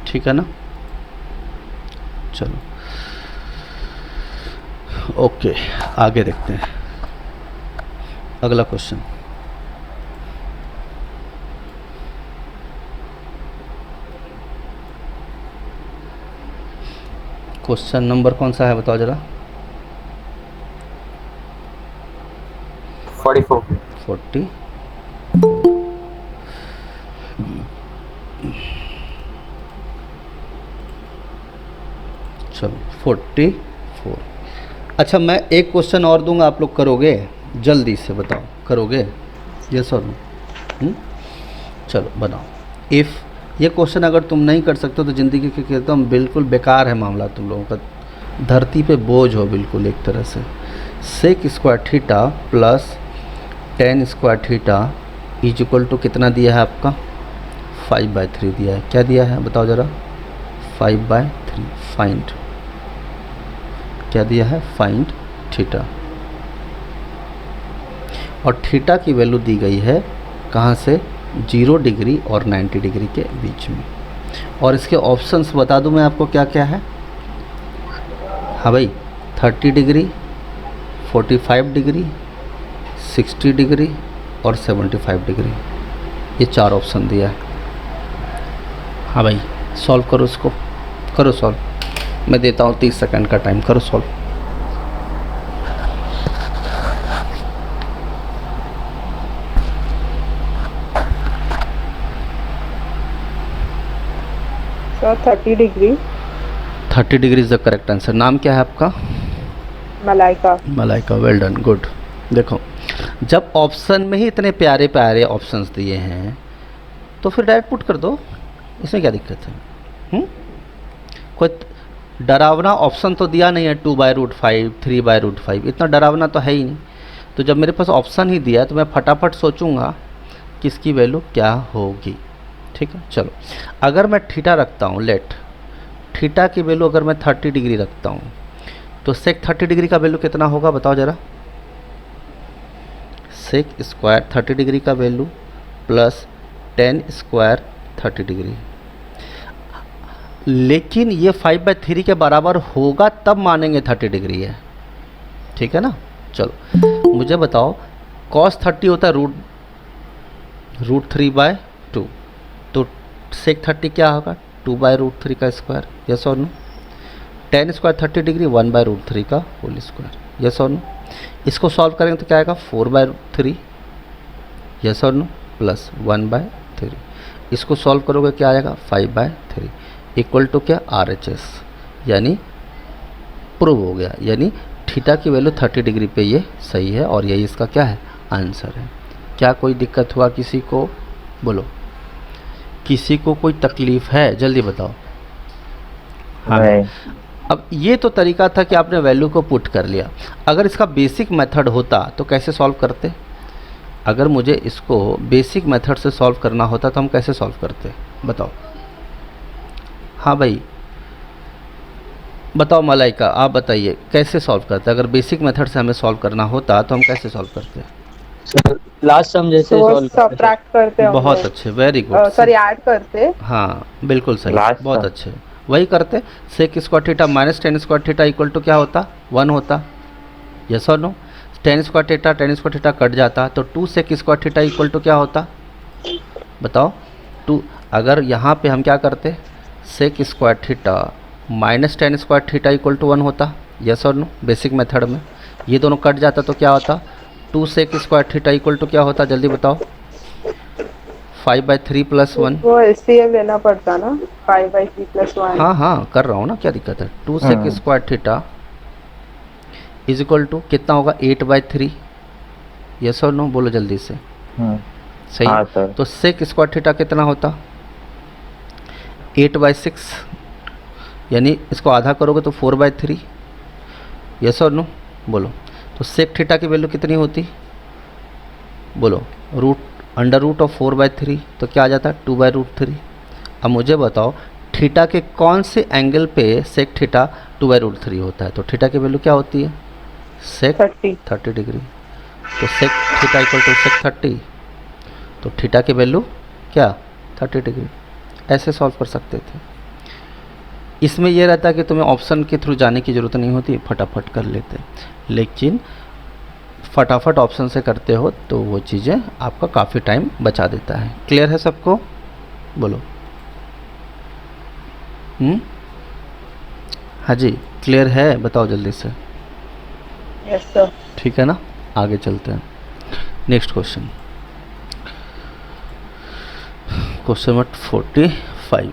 ठीक है ना? चलो ओके आगे देखते हैं। अगला क्वेश्चन। क्वेश्चन नंबर कौन सा है बताओ जरा? 44। 40। चलो 44। अच्छा मैं एक क्वेश्चन और दूंगा, आप लोग करोगे? जल्दी से बताओ, करोगे? यस और नो? चलो बनाओ। इफ़ ये क्वेश्चन अगर तुम नहीं कर सकते हो तो ज़िंदगी के कहता हूँ बिल्कुल बेकार है मामला तुम लोगों का, धरती पे बोझ हो बिल्कुल एक तरह से। Sec square theta plus tan square theta is equal to कितना दिया है आपका? 5/3 दिया है। क्या दिया है बताओ ज़रा? 5/3। फाइंड क्या दिया है? Find theta. और थीटा की वैल्यू दी गई है कहाँ से? 0 डिग्री और 90 डिग्री के बीच में। और इसके ऑप्शंस बता दूं मैं आपको क्या क्या है? हाँ भाई, 30 डिग्री, 45 डिग्री, 60 डिग्री और 75 डिग्री। ये 4 ऑप्शन दिया है। हाँ भाई सॉल्व करो इसको, करो सॉल्व। मैं देता हूँ 30 सेकंड का टाइम, करो solve. Sir 30 degree. 30 degree is the correct answer. नाम क्या है आपका? Malaika. Malaika, well done, good. देखो जब ऑप्शन में ही इतने प्यारे प्यारे ऑप्शंस दिए हैं तो फिर डायरेक्ट पुट कर दो, इसमें क्या दिक्कत है? कोई डरावना ऑप्शन तो दिया नहीं है 2/√5, 3/√5, इतना डरावना तो है ही नहीं। तो जब मेरे पास ऑप्शन ही दिया है तो मैं फटाफट सोचूंगा कि इसकी वैल्यू क्या होगी। ठीक है, चलो अगर मैं थीटा रखता हूँ, लेट थीटा की वैल्यू अगर मैं 30 डिग्री रखता हूँ तो सेक 30 डिग्री का वैल्यू कितना होगा बताओ ज़रा? सेक स्क्वायर 30 डिग्री का वैल्यू प्लस 10 स्क्वायर 30 डिग्री। लेकिन ये 5/3 के बराबर होगा तब मानेंगे 30 डिग्री है, ठीक है ना। चलो मुझे बताओ cos 30 होता है रूट 3/2, तो sec 30 क्या होगा 2/√3 का स्क्वायर, यस और नो। tan स्क्वायर 30 डिग्री 1/√3 का होल स्क्वायर, यस और नो। इसको सॉल्व करेंगे तो क्या आएगा 4/3, यस और नो, प्लस 1/3। इसको सॉल्व करोगे क्या आएगा 5/3 इक्वल टू क्या RHS, यानी प्रूव हो गया, यानी थीटा की वैल्यू 30 डिग्री पे ये सही है और यही इसका क्या है आंसर है। क्या कोई दिक्कत हुआ किसी को, बोलो, किसी को कोई तकलीफ है, जल्दी बताओ। नहीं। अब ये तो तरीका था कि आपने वैल्यू को पुट कर लिया। अगर इसका बेसिक मेथड होता तो कैसे सॉल्व करते? अगर मुझे इसको बेसिक मेथड से सॉल्व करना होता तो हम कैसे सॉल्व करते, बताओ। हाँ भाई बताओ, मलाइका आप बताइए कैसे सॉल्व करते? अगर बेसिक मेथड से हमें सॉल्व करना होता तो हम कैसे सॉल्व करते? सर लास्ट सम जैसे तो सॉल्व करते सब्ट्रैक्ट करते होंगे। बहुत अच्छे, वेरी गुड। सॉरी ऐड करते। हाँ बिल्कुल सही, Last बहुत का। अच्छे, वही करते। Sec square theta minus tan square theta equal to क्या होता 1 होता, यस और no. Tan square theta cut जाता तो 2 sec square theta equal to क्या होता, बताओ 2। अगर यहाँ पे हम क्या करते sec square theta minus tan square theta equal to 1 होता, यस और नो। बेसिक मेथड में ये दोनों कट जाता तो क्या होता 2 sec square theta equal to क्या होता, जल्दी बताओ 5/3 + 1। वो एलसीएम लेना पड़ता ना 5/3 + 1। हाँ हाँ कर रहा हूँ ना, क्या दिक्कत है। 2 sec square theta is equal to कितना होगा 8/3, यस और नो, बोलो जल्दी से। सही। हाँ सर। तो सेक स्क्वायर थीटा कितना होता 8/6, यानी इसको आधा करोगे तो 4/3, यस और नो, बोलो। तो सेक थीटा की वैल्यू कितनी होती, बोलो √4/3, तो क्या आ जाता 2/√3। अब मुझे बताओ थीटा के कौन से एंगल पे सेक थीटा 2/√3 होता है, तो थीटा की वैल्यू क्या होती है सेक 30 डिग्री। तो सेक थीटा इक्वल टू सेक 30, तो थीटा की वैल्यू क्या 30 डिग्री। ऐसे सॉल्व कर सकते थे। इसमें यह रहता है कि तुम्हें ऑप्शन के थ्रू जाने की ज़रूरत नहीं होती, फटाफट कर लेते। लेकिन फटाफट ऑप्शन से करते हो तो वो चीज़ें आपका काफ़ी टाइम बचा देता है। क्लियर है सबको, बोलो। हाँ जी क्लियर है, बताओ जल्दी से। Yes sir. ठीक है ना, आगे चलते हैं। Next question, question number 45।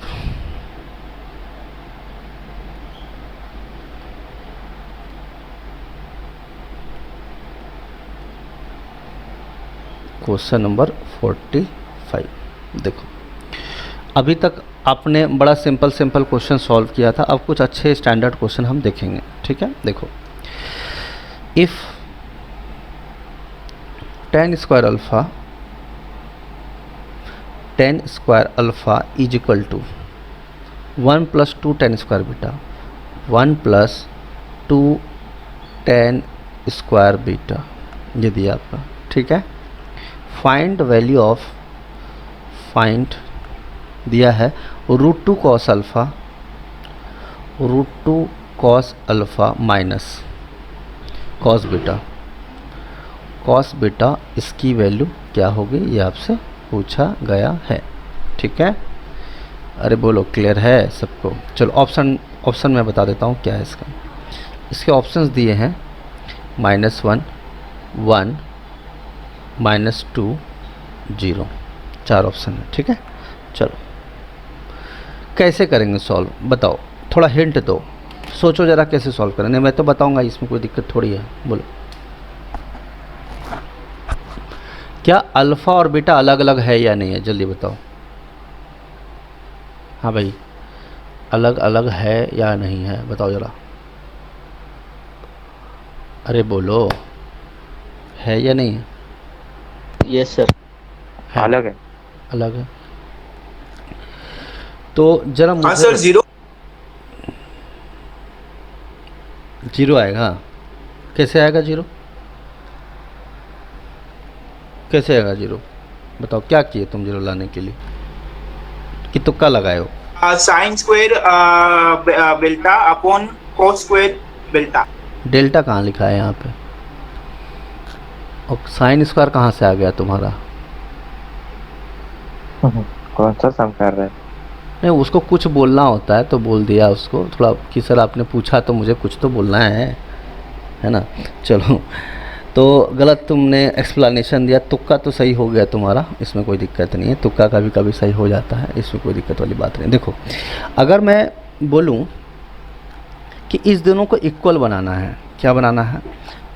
Question number 45 देखो, अभी तक आपने बड़ा सिंपल क्वेश्चन सॉल्व किया था। अब कुछ अच्छे स्टैंडर्ड क्वेश्चन हम देखेंगे, ठीक है। देखो, if tan square alpha is equal to 1 + 2 tan square beta, 1 + 2 tan square beta, ये दिया आपका, ठीक है। फाइंड वैल्यू ऑफ, फाइंड दिया है √2 cos alpha minus cos beta, इसकी वैल्यू क्या होगी ये आपसे पूछा गया है, ठीक है। अरे बोलो क्लियर है सबको। चलो ऑप्शन मैं बता देता हूँ क्या है इसका। इसके ऑप्शंस दिए हैं -1 1 -2 0, 4 ऑप्शन है, ठीक है। चलो कैसे करेंगे सॉल्व, बताओ, थोड़ा हिंट दो, सोचो ज़रा कैसे सॉल्व करें। नहीं मैं तो बताऊंगा, इसमें कोई दिक्कत थोड़ी है, बोलो। क्या अल्फ़ा और बीटा अलग अलग है या नहीं है, जल्दी बताओ। हाँ भाई अलग अलग है या नहीं है, बताओ ज़रा। अरे बोलो, है या नहीं है? Yes sir. अलग है। अलग है। तो जरा हाँ सर, 0 आएगा। हाँ कैसे आएगा 0, कैसे आएगा 0, बताओ। क्या किए तुम 0 लाने के लिए, कि तुक्का लगाए हो? Sine square बेल्टा upon cos square बेल्टा। Delta कहाँ लिखा है यहाँ पे? और साइन स्क्वायर कहाँ से आ गया तुम्हारा? कौन सा सम कर रहे हैं? नहीं, उसको कुछ बोलना होता है तो बोल दिया उसको थोड़ा कि सर आपने पूछा तो मुझे कुछ तो बोलना है ना। चलो, तो गलत तुमने एक्सप्लेनेशन दिया। तुक्का तो सही हो गया तुम्हारा, इसमें कोई दिक्कत नहीं है। तुक्का कभी कभी सही हो जाता है, इसमें कोई दिक्कत वाली बात नहीं। देखो, अगर मैं बोलूँ कि इस दोनों को इक्वल बनाना है, क्या बनाना है?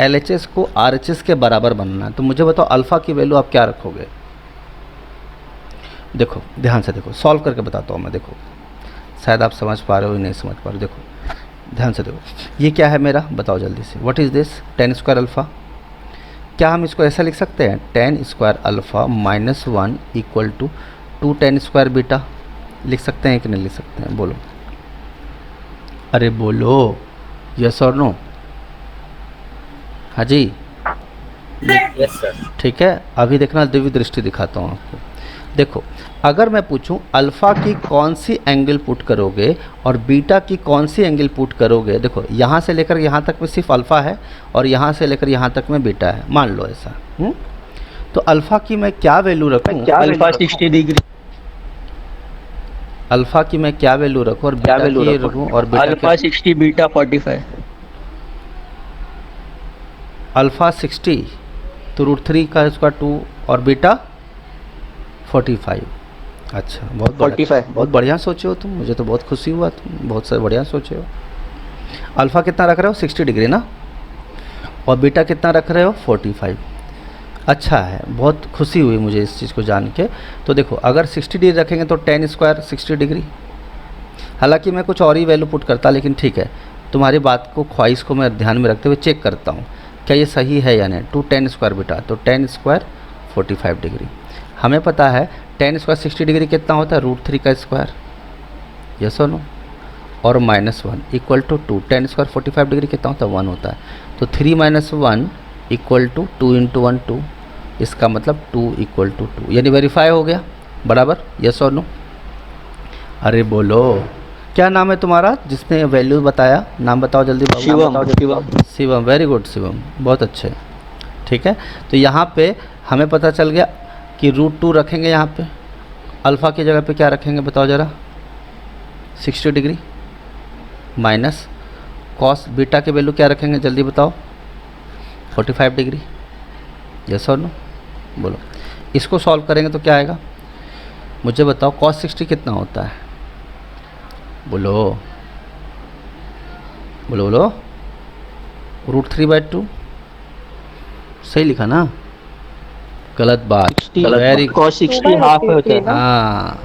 LHS को RHS के बराबर बनाना है, तो मुझे बताओ अल्फ़ा की वैल्यू आप क्या रखोगे? देखो ध्यान से देखो, सॉल्व करके बताता हूँ मैं। देखो शायद आप समझ पा रहे हो, नहीं समझ पा रहे। देखो ध्यान से देखो, ये क्या है मेरा, बताओ जल्दी से। What is this? tan square alpha. क्या हम इसको ऐसा लिख सकते हैं? tan square alpha minus 1 equal to 2 tan square beta. लिख सकते हैं कि नहीं लिख सकते हैं? बोलो, अरे बोलो, यस और नो? हाँ जी, यस सर। ठीक है। अभी देखना, दिव्य दृष्टि दिखाता हूँ आपको। देखो, अगर मैं पूछूं अल्फ़ा की कौन सी एंगल पुट करोगे और बीटा की कौन सी एंगल पुट करोगे, देखो यहाँ से लेकर यहाँ तक में सिर्फ अल्फ़ा है और यहाँ से लेकर यहाँ तक में बीटा है, मान लो ऐसा। तो अल्फ़ा की मैं क्या वैल्यू रखूँ? Alpha 60 degree. अल्फ़ा की मैं क्या वैल्यू रखूँ और बीटा की रखूँ और बीटा अल्फा 60 बीटा 45। अल्फ़ा 60 तो √3 का स्क्वायर 2 और बीटा 45। अच्छा, बहुत 45। बहुत बढ़िया सोचे हो तुम, मुझे तो बहुत खुशी हुआ, तुम बहुत सारे बढ़िया सोचे हो। अल्फ़ा कितना रख रहे हो? 60 डिग्री ना, और बीटा कितना रख रहे हो? 45। अच्छा है, बहुत खुशी हुई मुझे इस चीज़ को जान के। तो देखो, अगर 60 डिग्री रखेंगे तो tan स्क्वायर 60 डिग्री। हालांकि मैं कुछ और ही वैल्यू पुट करता, लेकिन ठीक है, तुम्हारी बात को, ख्वाहिश को मैं ध्यान में रखते हुए चेक करता हूँ क्या ये सही है या नहीं। 2 tan स्क्वायर बीटा, तो tan स्क्वायर 45 डिग्री। हमें पता है tan स्क्वायर 60 डिग्री कितना होता है? √3 का स्क्वायर, यस और नो? और -1 equal to 2। tan square 45 degree कितना होता है? 1 होता है। तो 3 - 1 इक्वल टू 2 × 1 2। इसका मतलब 2 = 2, यानी वेरीफाई हो गया, बराबर, यस और नो? अरे बोलो, क्या नाम है तुम्हारा जिसने वैल्यू बताया? नाम बताओ जल्दी। शिवम। शिवम, वेरी गुड शिवम, बहुत अच्छे। ठीक है, तो यहाँ पे हमें पता चल गया कि √2 रखेंगे यहाँ पे, अल्फ़ा की जगह पे क्या रखेंगे बताओ ज़रा? 60 डिग्री माइनस कॉस बीटा के वैल्यू क्या रखेंगे जल्दी बताओ? 45 डिग्री, यस और नो? बोलो, इसको सॉल्व करेंगे तो क्या आएगा मुझे बताओ? cos 60 कितना होता है? बोलो बोलो बोलो, √3/2। सही लिखा ना? गलत बात, वेरी cos 60 हाफ होता है। हाँ,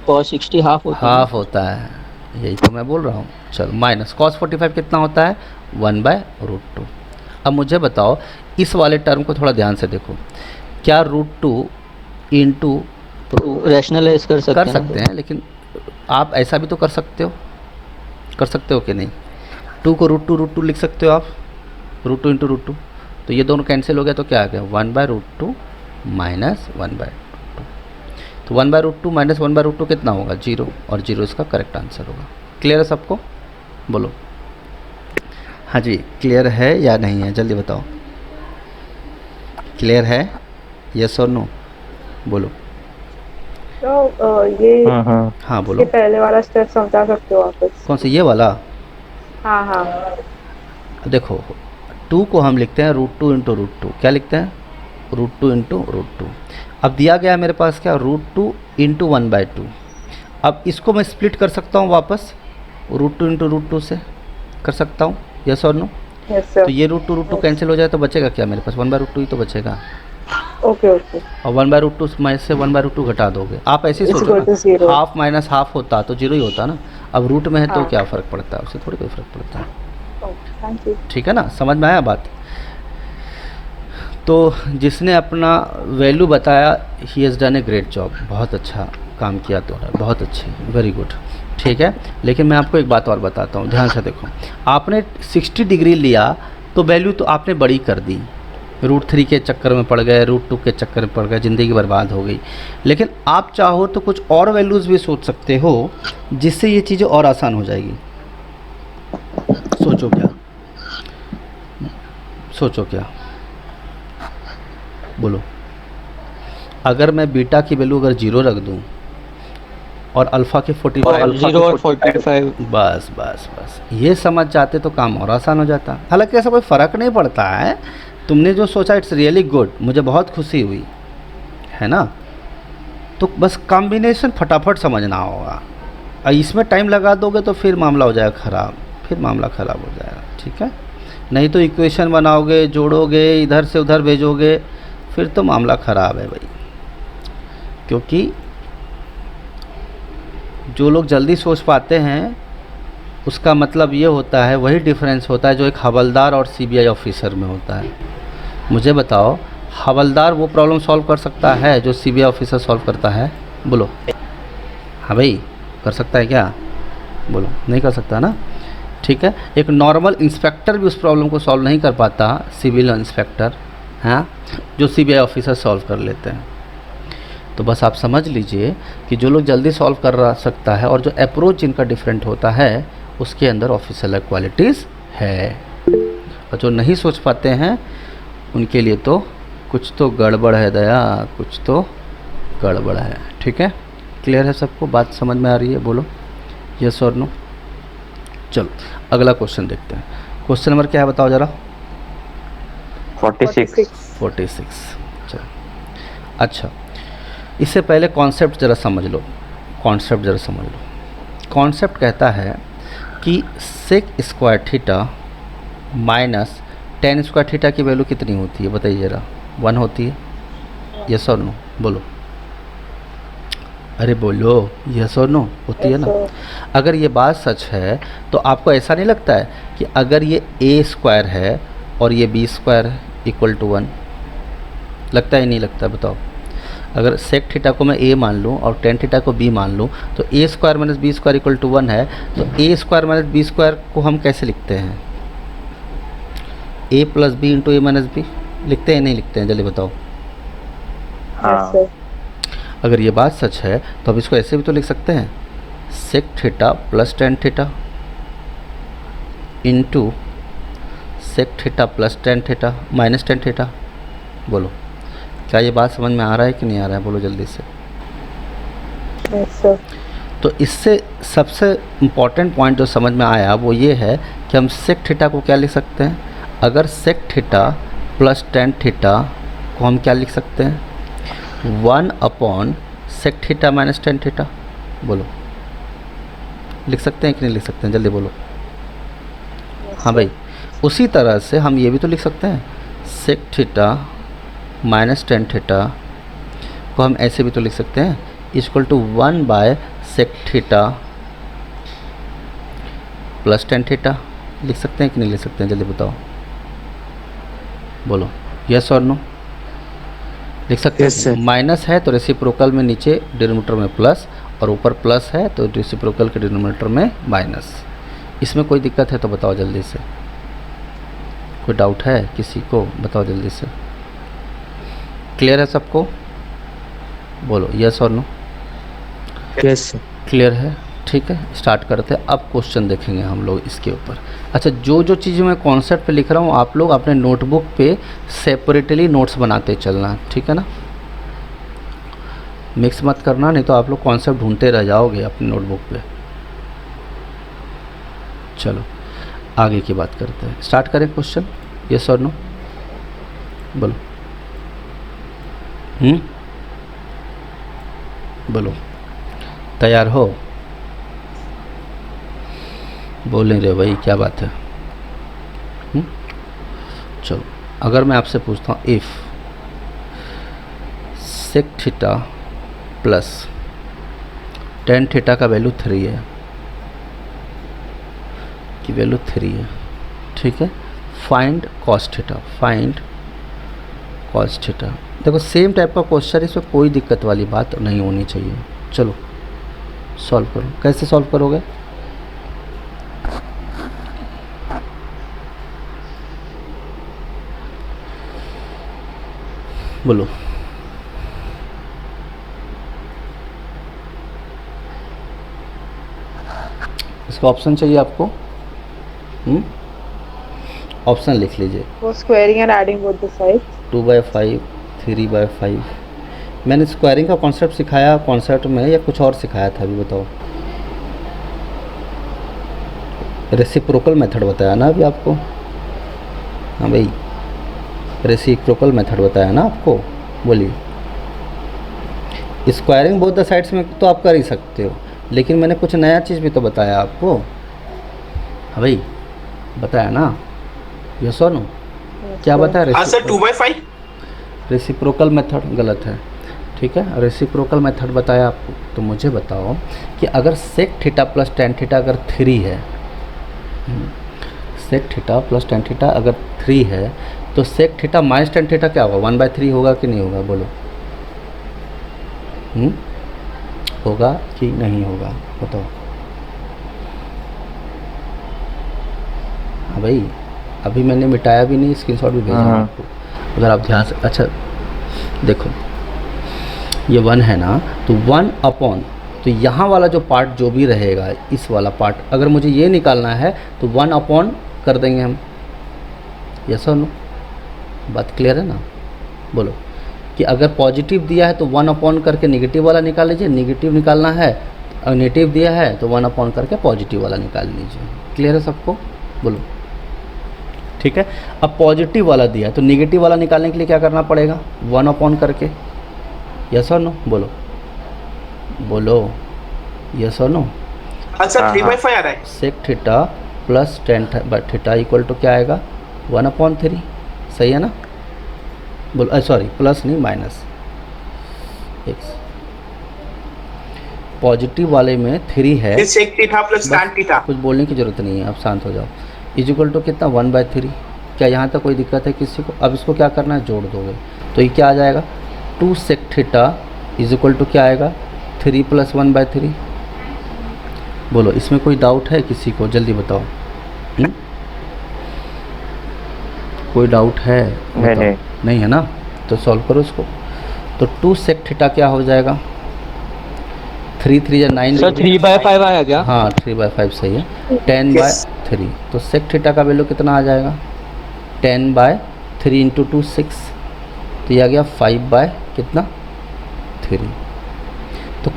cos 60 हाफ होता है। हाफ होता है, यही तो मैं बोल रहा हूँ। चलो, माइनस cos 45 कितना होता है? 1/√2। अब मुझे बताओ, इस वाले टर्म को थोड़ा ध्यान से देखो, क्या √2 इंटू रैशनलाइज कर सकते हैं, लेकिन आप ऐसा भी तो कर सकते हो कि नहीं? 2 को √2 लिख सकते हो आप, √2 × √2, तो ये दोनों कैंसिल हो गया, तो क्या आ गया? 1/√2 माइनस 1/2। तो 1/√2 माइनस 1/√2 कितना होगा? 0, और 0 इसका करेक्ट आंसर होगा। क्लियर है सबको? बोलो हाँ जी, क्लियर है या नहीं है, जल्दी बताओ। क्लियर है, यस और नो? बोलो। तो ये हाँ बोलो। ये पहले वाला स्टेप समझा सकते हो वापस? कौन सा, ये वाला? हाँ हाँ, देखो, 2 को हम लिखते हैं √2 × √2। क्या लिखते हैं? √2 × √2। अब दिया गया है मेरे पास क्या? √2 × 1/2। अब इसको मैं स्प्लिट कर सकता हूँ वापस, √2 × √2 से कर सकता हूँ, यस और नो? Yes sir. तो ये √2 कैंसिल हो जाए तो बचेगा क्या मेरे पास? 1/√2 ही तो बचेगा। Okay okay. और 1/√2 में से 1/√2 घटा दोगे। आप ऐसे ही सोचो ना, हाफ माइनस हाफ होता तो 0 ही होता ना। अब रूट में है तो क्या फ़र्क पड़ता है, उससे थोड़ी कोई फ़र्क पड़ता है। ठीक है ना, समझ में आया बात? तो जिसने अपना वैल्यू बताया, he has done a great job, बहुत अच्छा काम किया तो है, बहुत अच्छे, वेरी गुड। ठीक है, लेकिन मैं आपको एक बात और बताता हूँ, ध्यान से देखो। आपने 60 डिग्री लिया तो वैल्यू तो आपने बड़ी कर दी, √3 के चक्कर में पड़ गए, √2 के चक्कर में पड़ गए, ज़िंदगी बर्बाद हो गई। लेकिन आप चाहो तो कुछ और वैल्यूज़ भी सोच सकते हो जिससे ये चीज़ें और आसान हो जाएगी। सोचो क्या, सोचो क्या, बोलो। अगर मैं बीटा की वैल्यू अगर 0 रख दूं और अल्फ़ा के 45, 0 और 45। बस बस बस ये समझ जाते तो काम और आसान हो जाता। हालांकि ऐसा कोई फ़र्क नहीं पड़ता है, तुमने जो सोचा इट्स रियली गुड, मुझे बहुत खुशी हुई है ना। तो बस कॉम्बिनेशन फटाफट समझना होगा, और इसमें टाइम लगा दोगे तो फिर मामला हो जाएगा ख़राब, फिर मामला ख़राब हो जाएगा, ठीक है। नहीं तो इक्वेशन बनाओगे, जोड़ोगे, इधर से उधर भेजोगे, फिर तो मामला ख़राब है भाई। क्योंकि जो लोग जल्दी सोच पाते हैं उसका मतलब ये होता है, वही डिफरेंस होता है जो एक हवलदार और सीबीआई ऑफिसर में होता है। मुझे बताओ, हवलदार वो प्रॉब्लम सॉल्व कर सकता है जो सीबीआई ऑफिसर सॉल्व करता है? बोलो। हाँ भाई, कर सकता है क्या? बोलो, नहीं कर सकता ना, ठीक है। एक नॉर्मल इंस्पेक्टर भी उस प्रॉब्लम को सॉल्व नहीं कर पाता, सिविल इंस्पेक्टर, हाँ, जो सीबीआई ऑफिसर सॉल्व कर लेते हैं। तो बस आप समझ लीजिए कि जो लोग जल्दी सॉल्व कर सकता है और जो अप्रोच जिनका डिफरेंट होता है उसके अंदर ऑफिशियल क्वालिटीज़ है, और जो नहीं सोच पाते हैं उनके लिए तो कुछ तो गड़बड़ है दया, कुछ तो गड़बड़ है, ठीक है। क्लियर है सबको? बात समझ में आ रही है? बोलो यस और नो। चलो अगला क्वेश्चन देखते हैं। क्वेश्चन नंबर क्या है बताओ ज़रा? 46। चलो अच्छा, इससे पहले कॉन्सेप्ट ज़रा समझ लो, कॉन्सेप्ट ज़रा समझ लो। कॉन्सेप्ट कहता है कि sec square theta minus tan square theta की वैल्यू कितनी होती है बताइए ज़रा? 1 होती है, यस और नो? बोलो, अरे बोलो, यस और नो होती है ना। अगर ये बात सच है तो आपको ऐसा नहीं लगता है कि अगर ये a स्क्वायर है और ये b स्क्वायर है इक्वल टू 1, लगता है नहीं लगता? बताओ। अगर सेक थीटा को मैं a मान लूँ और टेन थीटा को b मान लूँ तो a square minus b square equal to 1 है, तो a square minus b square को हम कैसे लिखते हैं? a plus B into A minus B लिखते हैं, नहीं लिखते हैं? जल्दी बताओ। हाँ, अगर ये बात सच है तो अब इसको ऐसे भी तो लिख सकते हैं, sec theta plus tan theta into sec theta plus tan theta minus tan theta. बोलो, क्या ये बात समझ में आ रहा है कि नहीं आ रहा है? बोलो जल्दी से। तो इससे सबसे इम्पॉर्टेंट पॉइंट जो समझ में आया वो ये है कि हम सेक थीटा को क्या लिख सकते हैं? अगर sec theta plus tan theta को हम क्या लिख सकते हैं? 1 upon sec theta minus tan theta. बोलो, लिख सकते हैं कि नहीं लिख सकते हैं? जल्दी बोलो। हाँ भाई, उसी तरह से हम ये भी तो लिख सकते हैं, sec theta minus tan theta को हम ऐसे भी तो लिख सकते हैं, equal to 1 by sec theta plus tan theta. लिख सकते हैं कि नहीं लिख सकते हैं? जल्दी बताओ। बोलो यस और नो। लिख सकते हैं। माइनस है तो रेसिप्रोकल में नीचे डिनोमिनेटर में प्लस, और ऊपर प्लस है तो रेसिप्रोकल के डिनोमिनेटर में माइनस। इसमें कोई दिक्कत है तो बताओ जल्दी से। कोई डाउट है किसी को? बताओ जल्दी से। क्लियर है सबको? बोलो यस और नो। यस क्लियर है? ठीक है, स्टार्ट करते हैं। अब क्वेश्चन देखेंगे हम लोग इसके ऊपर। अच्छा, जो जो चीज़ें मैं कॉन्सेप्ट पे लिख रहा हूँ आप लोग अपने नोटबुक पे सेपरेटली नोट्स बनाते चलना, ठीक है ना। मिक्स मत करना, नहीं तो आप लोग कॉन्सेप्ट ढूंढते रह जाओगे अपने नोटबुक पे। चलो आगे की बात करते हैं। स्टार्ट करें क्वेश्चन, यस और नो। बोलो बोलो, तैयार हो? बोल नहीं रहे भाई, क्या बात है? चलो, अगर मैं आपसे पूछता हूँ if sec theta plus tan theta का वैल्यू 3 है, की वैल्यू 3 है, ठीक है, find cos theta, find cos theta. देखो सेम टाइप का क्वेश्चन, इसमें कोई दिक्कत वाली बात नहीं होनी चाहिए। चलो सॉल्व करो। कैसे सॉल्व करोगे? बोलो। इसका ऑप्शन चाहिए आपको? ऑप्शन लिख लीजिए। वो squaring and adding both the sides. 2/5, 3/5। मैंने स्क्वायरिंग का कॉन्सेप्ट सिखाया कॉन्सेप्ट में, या कुछ और सिखाया था अभी बताओ? रेसिप्रोकल मेथड बताया ना अभी आपको? हाँ भाई, रेसिप्रोकल मेथड बताया ना आपको? बोलिए। स्क्वायरिंग बोथ द साइड्स में तो आप कर ही सकते हो, लेकिन मैंने कुछ नया चीज़ भी तो बताया आपको। हाँ भाई, बताया ना? यस और नो? क्या बताया? हाँ सर, 2/5। रेसिप्रोकल मेथड गलत है, ठीक है। रेसिप्रोकल मेथड बताया आपको। तो मुझे बताओ कि अगर sec theta plus tan theta अगर 3 है, sec theta plus tan theta अगर 3 है, तो sec theta minus tan theta क्या होगा? 1/3 होगा कि नहीं होगा? बोलो। होगा कि नहीं होगा? बताओ। हाँ भाई, अभी मैंने मिटाया भी नहीं, स्क्रीनशॉट भी भेजा आपको, अगर आप ध्यान से। अच्छा देखो, ये 1 है ना, तो 1 अपॉन, तो यहाँ वाला जो पार्ट जो भी रहेगा, इस वाला पार्ट अगर मुझे ये निकालना है तो 1 अपॉन कर देंगे हम। यस और नो? बात क्लियर है ना? बोलो कि अगर पॉजिटिव दिया है तो 1 अपॉन करके नेगेटिव वाला निकाल लीजिए, नेगेटिव निकालना है, और नेगेटिव दिया है तो 1 अपॉन करके पॉजिटिव वाला निकाल लीजिए। क्लियर है सबको? बोलो। ठीक है। अब पॉजिटिव वाला दिया है तो नेगेटिव वाला निकालने के लिए क्या करना पड़ेगा? 1 अपॉन करके। यस और नो? बोलो बोलो। यस और नो? अच्छा, 3/5 आ रहा है। Sec theta plus tan theta equal to क्या आएगा? 1/3। सही है ना? बोलो। सॉरी, प्लस नहीं, माइनस x। पॉजिटिव वाले में 3 है, फिर sec theta plus tan theta. कुछ बोलने की ज़रूरत नहीं है, आप शांत हो जाओ। इक्वल टू कितना? 1/3। क्या यहाँ तक कोई दिक्कत है किसी को? अब इसको क्या करना है? जोड़ दोगे तो ये क्या आ जाएगा? 2 sec theta is equal to क्या आएगा? 3 + 1/3। बोलो, इसमें कोई डाउट है किसी को? जल्दी बताओ। कोई डाउट है? नहीं है ना? तो सॉल्व करो इसको। तो 2 सेक थीटा क्या हो जाएगा? 3 3 9। सर 3/5 आया क्या? हाँ, 3/5 सही है। 10/3। तो सेक थीटा का वैल्यू कितना आ जाएगा? 10/3 × 2 6। तो ये आ गया 5/ कितना? 3। तो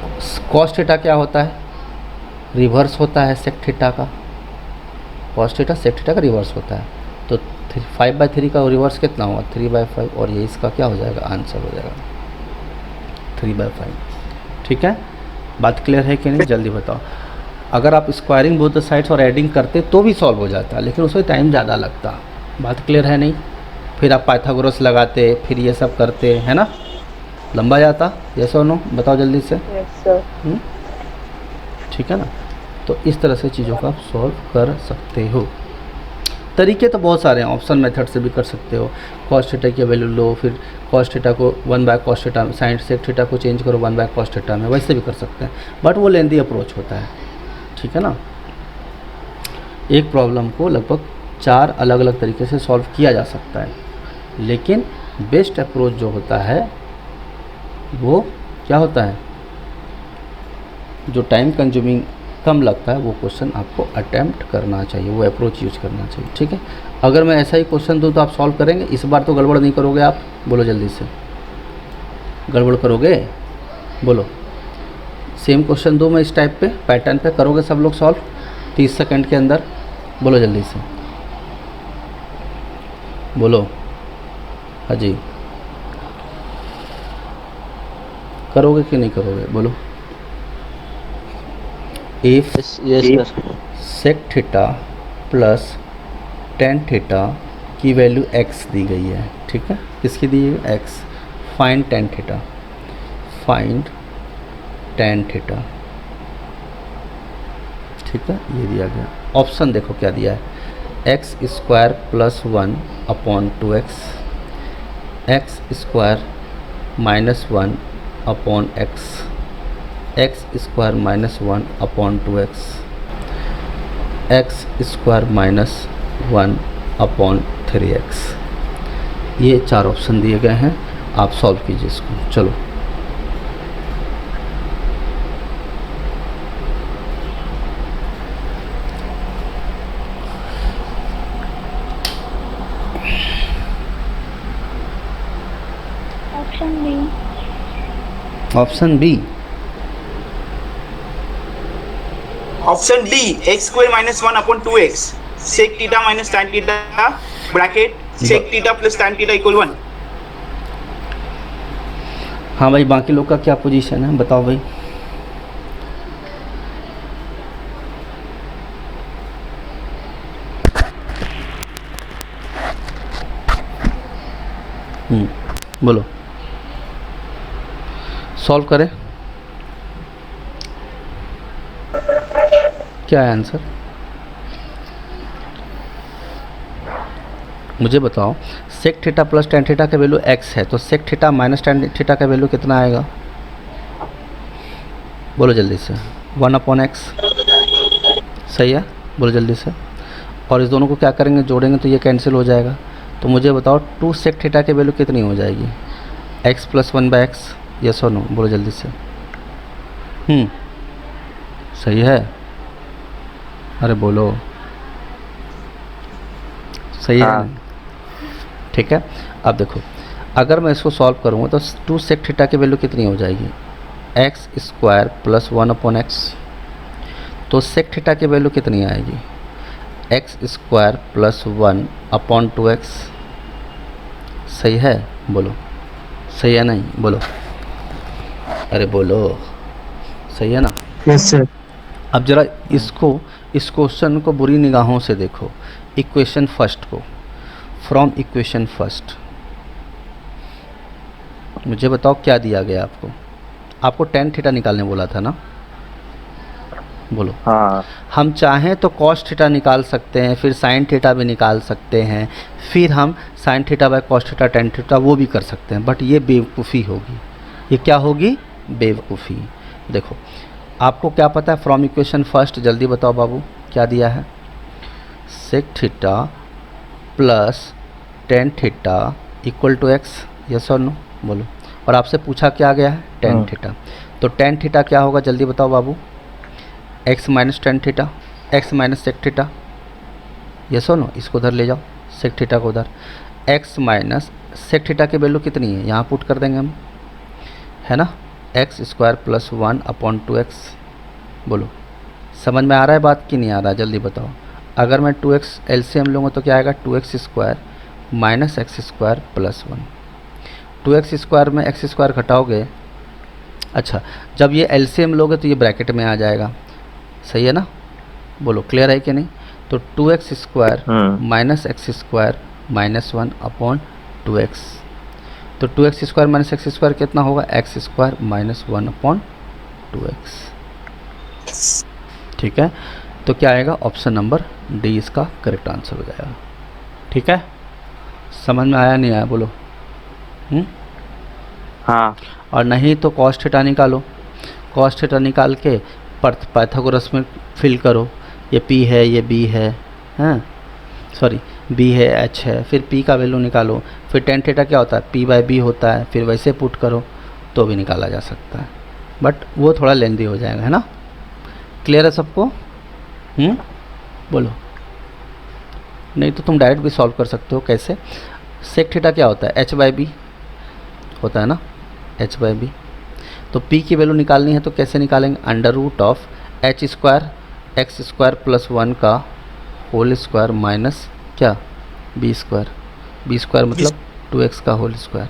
कॉस थीटा क्या होता है? रिवर्स होता है सेक थीटा का। कॉस थीटा सेक थीटा का रिवर्स होता है। तो 5/3 का रिवर्स कितना होगा? 3/5। और ये इसका क्या हो जाएगा? आंसर हो जाएगा 3/5। ठीक है, बात क्लियर है कि नहीं? जल्दी बताओ। अगर आप स्क्वायरिंग बोथ द साइड्स और एडिंग करते तो भी सॉल्व हो जाता, लेकिन उसमें टाइम ज़्यादा लगता। बात क्लियर है नहीं? फिर आप पाइथागोरस लगाते, फिर ये सब करते, है ना? लंबा जाता। यस और नो? बताओ जल्दी से। Yes sir. ठीक है ना? तो इस तरह से चीज़ों का आप सॉल्व कर सकते हो। तरीके तो बहुत सारे हैं, ऑप्शन मेथड से भी कर सकते हो। कॉस थीटा की वैल्यू लो, फिर कॉस थीटा को 1/cos theta, sine sec theta को चेंज करो 1/cos थीटा में, वैसे भी कर सकते हैं, बट वो लेंदी अप्रोच होता है। ठीक है ना? एक प्रॉब्लम को लगभग 4 अलग अलग तरीके से सॉल्व किया जा सकता है, लेकिन बेस्ट अप्रोच जो होता है वो क्या होता है? जो टाइम कंज्यूमिंग कम लगता है वो क्वेश्चन आपको अटैम्प्ट करना चाहिए, वो अप्रोच यूज करना चाहिए। ठीक है, अगर मैं ऐसा ही क्वेश्चन दूँ तो आप सॉल्व करेंगे? इस बार तो गड़बड़ नहीं करोगे आप? बोलो जल्दी से। गड़बड़ करोगे? बोलो। सेम क्वेश्चन दूँ मैं इस टाइप पे पैटर्न पे, करोगे सब लोग सॉल्व 30 सेकंड के अंदर? बोलो जल्दी से, बोलो। हाँ जी, करोगे कि नहीं करोगे? बोलो। If yes sir. Sec theta plus tan theta की वैल्यू x दी गई है, ठीक है? किसकी दी है? x। Find tan theta, find tan theta. ठीक है, ये दिया गया। ऑप्शन देखो क्या दिया है? x² + 1/2x, x² - 1/x, x² - 1/2x, x² - 1/3x। ये 4 ऑप्शन दिए गए हैं आप सॉल्व कीजिए इसको। चलो option B. Option B, option D X square minus 1 upon 2x sec theta minus tan theta bracket sec theta plus tan theta equal 1। हाँ भाई, बाकी लोग का क्या पोजीशन है बताओ भाई। बोलो, सॉल्व करें। क्या है आंसर, मुझे बताओ। Sec theta plus tan theta का वैल्यू x है, तो sec theta minus tan theta का वैल्यू कितना आएगा? बोलो जल्दी से। 1/x, सही है, बोलो जल्दी से। और इस दोनों को क्या करेंगे, जोड़ेंगे तो ये कैंसिल हो जाएगा। तो मुझे बताओ 2 सेक थीटा की वैल्यू कितनी हो जाएगी? x + 1/x, यस और नो, बोलो जल्दी से। सही है, अरे बोलो, सही है ना? ठीक है। अब देखो, अगर मैं इसको सॉल्व करूँगा तो 2 सेक थीटा की वैल्यू कितनी हो जाएगी? x² + 1/x। तो सेक थीटा की वैल्यू कितनी आएगी? x² + 1/2x। सही है, बोलो, सही है नहीं, बोलो, अरे बोलो, सही है ना? Yes sir. अब जरा इसको, इस क्वेश्चन को बुरी निगाहों से देखो। इक्वेशन फर्स्ट को, फ्रॉम इक्वेशन फर्स्ट मुझे बताओ क्या दिया गया आपको? आपको tan थीटा निकालने बोला था ना, बोलो। हाँ। हम चाहें तो cos थीटा निकाल सकते हैं, फिर sin थीटा भी निकाल सकते हैं, फिर हम sin theta by cos theta tan theta वो भी कर सकते हैं, बट ये बेवकूफ़ी होगी। ये क्या होगी? बेवकूफ़ी। देखो, आपको क्या पता है फ्रॉम इक्वेशन फर्स्ट? जल्दी बताओ बाबू, क्या दिया है? Sec theta plus tan theta equal to x, yes और नो, बोलो। और आपसे पूछा क्या गया है? tan theta. तो tan थीटा क्या होगा, जल्दी बताओ बाबू? x minus tan theta, x minus sec theta, yes और नो। इसको उधर ले जाओ, सेक थीटा को उधर। x माइनस सेक थीटा की वैल्यू कितनी है, यहाँ पुट कर देंगे हम, है ना? x² + 1/2x। बोलो, समझ में आ रहा है बात कि नहीं आ रहा है? जल्दी बताओ। अगर मैं 2x LCM लूँगा तो क्या आएगा? 2x² - x² + 1। 2x² में x² घटाओगे, अच्छा, जब ये LCM लोगे तो ये ब्रैकेट में आ जाएगा, सही है ना? बोलो, क्लियर है कि नहीं? तो 2x² - x² - 1/2x। तो 2x² - x² कितना होगा? x² - 1/2x। ठीक है, तो क्या आएगा? ऑप्शन नंबर डी इसका करेक्ट आंसर हो जाएगा। ठीक है, समझ में आया नहीं आया, बोलो। हाँ। और नहीं तो cos थीटा निकालो, cos थीटा निकाल के पाइथागोरस में फिल करो। ये p है, ये b है, हाँ सॉरी, b है, h है, फिर p का वैल्यू निकालो, फिर tan थीटा क्या होता है? p/b होता है, फिर वैसे पुट करो तो भी निकाला जा सकता है, बट वो थोड़ा लेंदी हो जाएगा, है ना? क्लियर है सबको? बोलो। नहीं तो तुम डायरेक्ट भी सॉल्व कर सकते हो। कैसे? सेक थीटा क्या होता है? h/b होता है ना, h/b। तो p की वैल्यू निकालनी है तो कैसे निकालेंगे? √h² x² + 1 का होल स्क्वायर माइनस क्या? b²। b² मतलब 2x का होल स्क्वायर।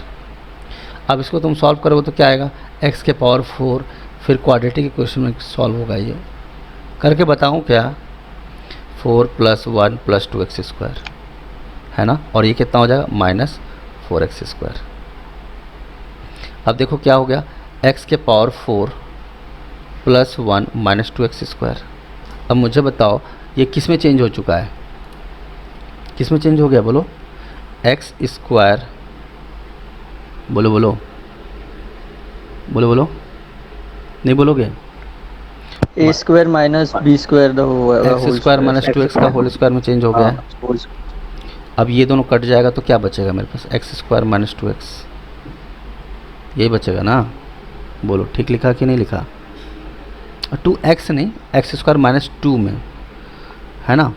अब इसको तुम सॉल्व करोगे तो क्या आएगा? x⁴, फिर क्वाड्रेटिक इक्वेशन में सॉल्व होगा। ये करके बताऊं क्या? 4 + 1 + 2x², है ना? और ये कितना हो जाएगा? -4x²। अब देखो क्या हो गया? x⁴ + 1 - 2x²। अब मुझे बताओ ये किस में चेंज हो चुका है? किस में चेंज हो गया? बोलो। x², बोलो बोलो बोलो बोलो, नहीं बोलोगे? a² - b² x² - 2x का होल स्क्वायर में चेंज हो गया है। अब ये दोनों कट जाएगा तो क्या बचेगा मेरे पास? x² - 2x, यही बचेगा ना, बोलो ठीक लिखा कि नहीं लिखा? 2x नहीं, एक्स स्क्वायर माइनस 2 में है ना,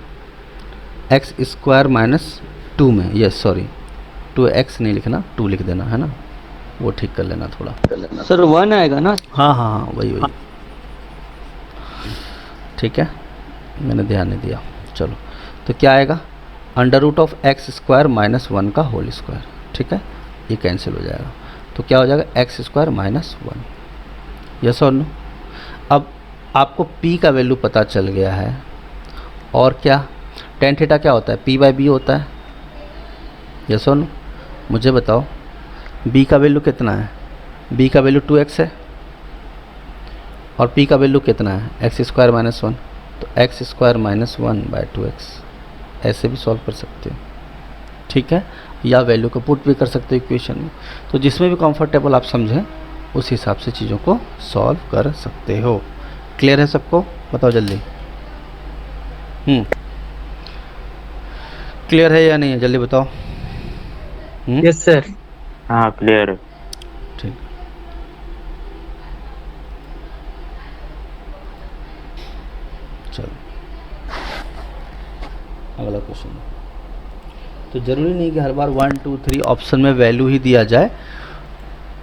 एक्स स्क्वायर माइनस 2 में, यस सॉरी 2x नहीं लिखना, 2 लिख देना है ना, वो ठीक कर लेना थोड़ा। सर 1 आएगा ना? हाँ हाँ हाँ वही, ठीक है, मैंने ध्यान नहीं दिया। चलो तो क्या आएगा, under root of X square minus 1 का होल स्क्वायर, ठीक है, ये कैंसिल हो जाएगा, तो क्या हो जाएगा एक्स स्क्वायर माइनस 1, यस और नो। अब आपको p का वैल्यू पता चल गया है, और क्या टेन थीटा क्या होता है, p बाई बी होता है, यस और नो। मुझे बताओ b का वैल्यू कितना है, b का वैल्यू 2x है, और p का वैल्यू कितना है, एक्स स्क्वायर माइनस 1, तो x square minus 1 by 2x, ऐसे भी सॉल्व कर सकते हो, ठीक है, या वैल्यू को पुट भी कर सकते हो इक्वेशन में। तो जिसमें भी कंफर्टेबल आप समझें उस हिसाब से चीज़ों को सॉल्व कर सकते हो। क्लियर है सबको? बताओ जल्दी। क्लियर है या नहीं है, जल्दी बताओ। Yes sir. हाँ क्लियर है। ठीक, चलो अगला क्वेश्चन। तो ज़रूरी नहीं कि हर बार 1 2 3 ऑप्शन में वैल्यू ही दिया जाए,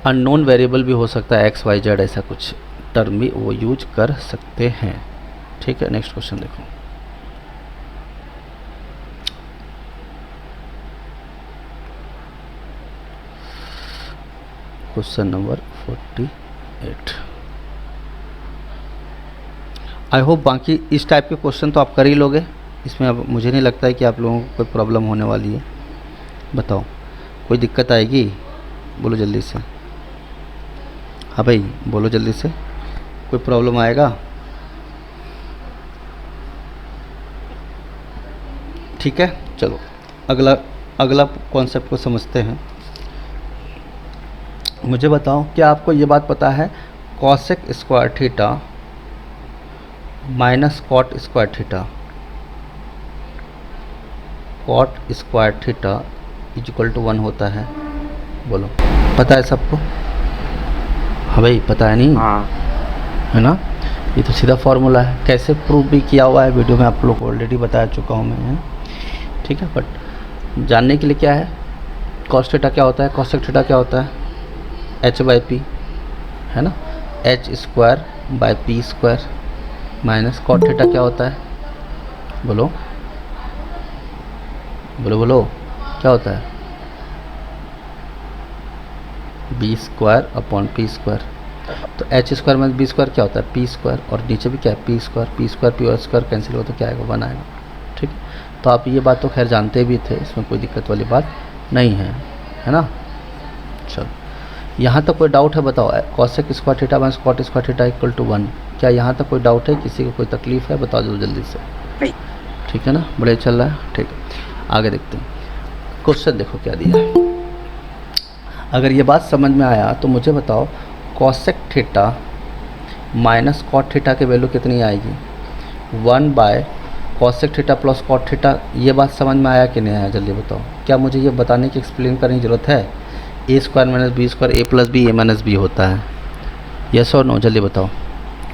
अननोन वेरिएबल भी हो सकता है, एक्स वाई जेड ऐसा कुछ टर्म भी वो यूज कर सकते हैं, ठीक है। नेक्स्ट क्वेश्चन देखो, क्वेश्चन नंबर 48। आई होप बाकी इस टाइप के क्वेश्चन तो आप कर ही लोगे, इसमें अब मुझे नहीं लगता है कि आप लोगों को कोई प्रॉब्लम होने वाली है। बताओ कोई दिक्कत आएगी? बोलो जल्दी से, हाँ भाई बोलो जल्दी से, कोई प्रॉब्लम आएगा? ठीक है, चलो अगला कॉन्सेप्ट को समझते हैं। मुझे बताओ क्या आपको ये बात पता है, cosec square theta minus cot square theta, cot square theta is equal to 1 होता है? बोलो पता है सबको? हाँ भाई पता है नहीं? हाँ है ना, ये तो सीधा फॉर्मूला है, कैसे प्रूव भी किया हुआ है वीडियो में आप लोग को ऑलरेडी बता चुका हूँ मैं, ठीक है। बट जानने के लिए क्या है, कॉस थीटा क्या होता है, कॉसेक थीटा क्या होता है, h बाई पी है ना, h square by P square minus cot theta क्या होता है, बोलो बोलो बोलो क्या होता है, B square upon P square. तो H square minus B square क्या होता है, पी स्क्वायर, और नीचे भी क्या है पी स्क्वायर, पी और स्क्वायर कैंसिल होता है, क्या आएगा 1 आएगा, ठीक है। तो आप ये बात तो खैर जानते भी थे, इसमें कोई दिक्कत वाली बात नहीं है ना। चलो यहाँ तक कोई डाउट है? बताओ cosec square theta minus cot square theta equal to 1, क्या यहाँ तक कोई डाउट है? किसी को कोई तकलीफ है? बताओ जल्दी से, ठीक है ना, बड़े चल रहा है, ठीक है। आगे देखते हैं क्वेश्चन, देखो क्या दिया है। अगर ये बात समझ में आया तो मुझे बताओ cosec theta minus cot theta की वैल्यू कितनी आएगी, 1 by cosec theta plus cot theta. ये बात समझ में आया कि नहीं आया, जल्दी बताओ। क्या मुझे ये बताने की एक्सप्लेन करने की ज़रूरत है, ए स्क्वायर माइनस बी स्क्वायर, ए प्लस बी ए माइनस बी होता है, यस और नो, जल्दी बताओ।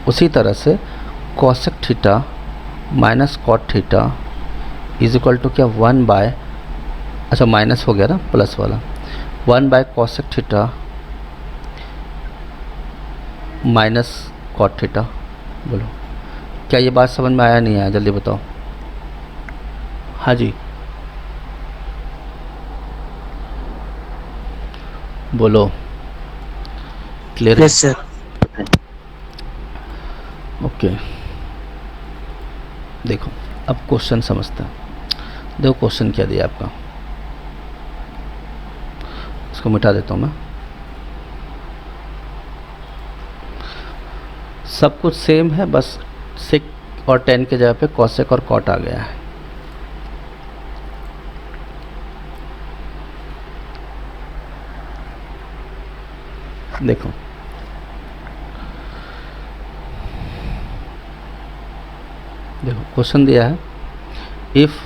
उसी तरह से cosec theta minus cot theta is equal to क्या, 1 बाय, अच्छा माइनस हो गया ना प्लस वाला, 1 by cosec theta minus cot theta. बोलो क्या ये बात समझ में आया नहीं आया, जल्दी बताओ। हाँ जी बोलो, क्लियर है? Yes sir. ओके देखो अब क्वेश्चन समझते हैं। देखो क्वेश्चन क्या दिया आपका, इसको मिटा देता हूँ मैं। सब कुछ सेम है, बस सेक और टेन के जगह पे कॉसेक और कॉट आ गया है। देखो देखो क्वेश्चन दिया है, if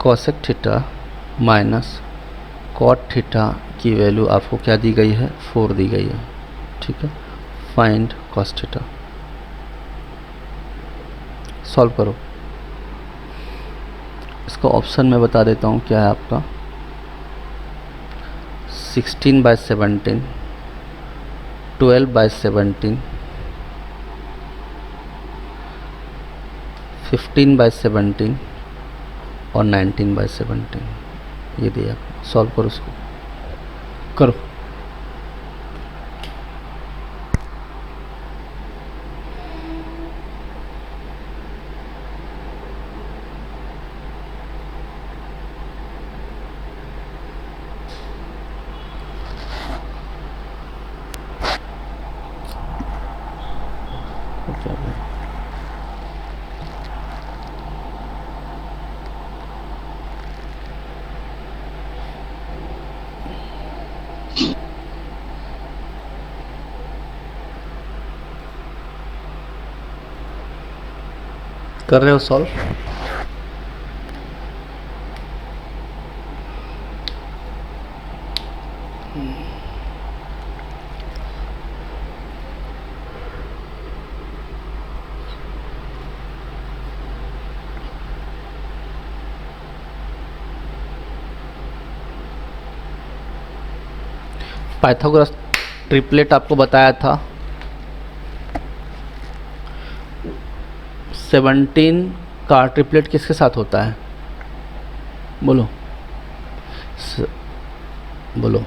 cosec theta minus cot theta की वैल्यू आपको क्या दी गई है, 4 दी गई है, ठीक है। फाइंड कॉस थीटा, सॉल्व करो। इसको ऑप्शन में बता देता हूँ क्या है आपका, 16/17, 12/17, 15/17 और 19/17, ये दिया। सॉल्व करो इसको, करो। कर रहे हो सॉल्व? पाइथागोरस ट्रिपलेट आपको बताया था, 17 का ट्रिपलेट किसके साथ होता है, बोलो बोलो।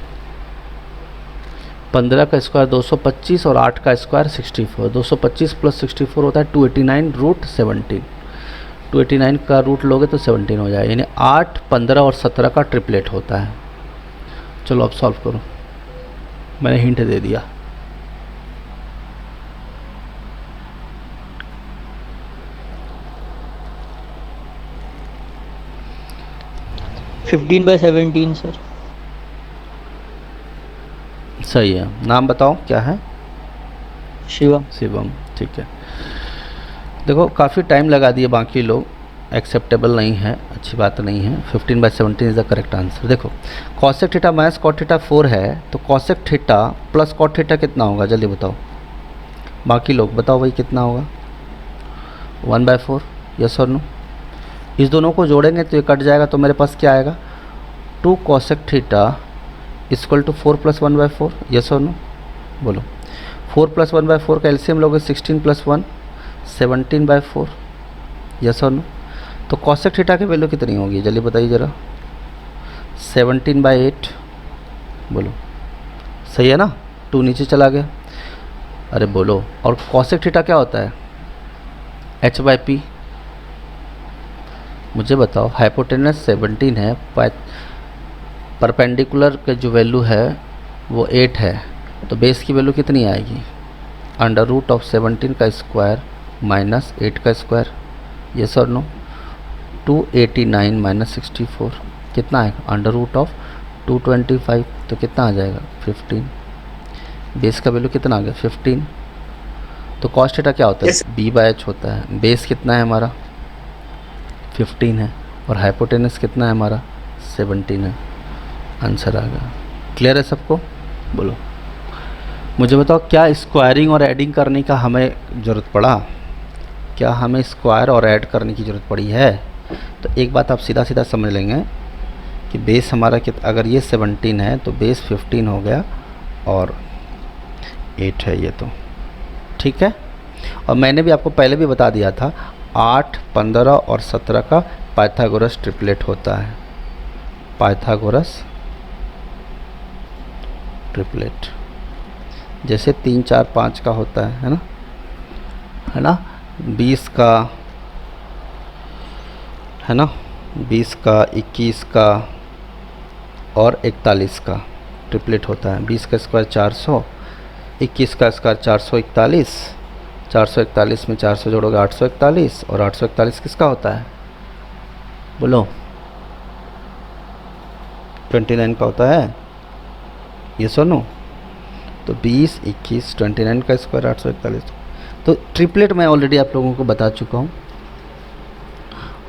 15 का स्क्वायर 225 और 8 का स्क्वायर 64। 225 + 64 होता है 289√17। 289 का रूट लोगे तो 17 हो जाए, यानी 8, 15 और 17 का ट्रिपलेट होता है। चलो अब सॉल्व करो, मैंने हिंट दे दिया। 15/17 सर। सही है। नाम बताओ क्या है? शिवम। शिवम, ठीक है। देखो काफ़ी टाइम लगा दिए बाकी लोग, एक्सेप्टेबल नहीं है, अच्छी बात नहीं है। 15/17 इज़ द करेक्ट आंसर। देखो cosec theta minus cot theta 4 है, तो cosec theta plus cot theta कितना होगा, जल्दी बताओ। बाकी लोग बताओ भाई कितना होगा, 1/4, यस और नो। इस दोनों को जोड़ेंगे तो ये कट जाएगा, तो मेरे पास क्या आएगा, 2 cosec theta equal to 4 + 1/4, yes और नो, बोलो। 4 + 1/4 का एलसीएम लोगे 16 + 1 17/4, यस और नो। तो कॉसेक थीटा की वैल्यू कितनी होगी, जल्दी बताइए ज़रा। 17/8, बोलो। सही है ना, 2 नीचे चला गया, अरे बोलो। और कॉसेक थीटा क्या होता है, h/p। मुझे बताओ, हाइपोटेनस 17 है, परपेंडिकुलर के जो वैल्यू है वो 8 है, तो बेस की वैल्यू कितनी आएगी, √17 का स्क्वायर माइनस 8 का स्क्वायर, यस और नो। 289 - 64 कितना आएगा, √225, तो कितना आ जाएगा 15। बेस का वैल्यू कितना आ गया 15। तो कॉस थीटा क्या होता है, Yes. b/h होता है। बेस कितना है हमारा 15 है, और हाइपोटेनस कितना है हमारा 17 है। आंसर आ गया। क्लियर है सबको, बोलो। मुझे बताओ क्या स्क्वायरिंग और ऐडिंग करने का हमें ज़रूरत पड़ा, क्या हमें स्क्वायर और ऐड करने की ज़रूरत पड़ी है? तो एक बात आप सीधा सीधा समझ लेंगे कि बेस हमारा अगर ये 17 है तो बेस 15 हो गया और 8 है ये, तो ठीक है। और मैंने भी आपको पहले भी बता दिया था 8, 15 और 17 का पाइथागोरस ट्रिपलेट होता है, पाइथागोरस ट्रिपलेट। जैसे 3, 4, 5 का होता है ना, है ना, 20 का है ना, 20 का, 21 का और 41 का ट्रिपलेट होता है। 20 का स्क्वायर 400, 21 का स्क्वायर 441, 441 में 400 जोड़ोगे 841, और 841 किसका होता है, बोलो। 29 का होता है, ये सुनो। तो 20, 21, 29 का स्क्वायर 841। तो ट्रिपलेट मैं ऑलरेडी आप लोगों को बता चुका हूँ,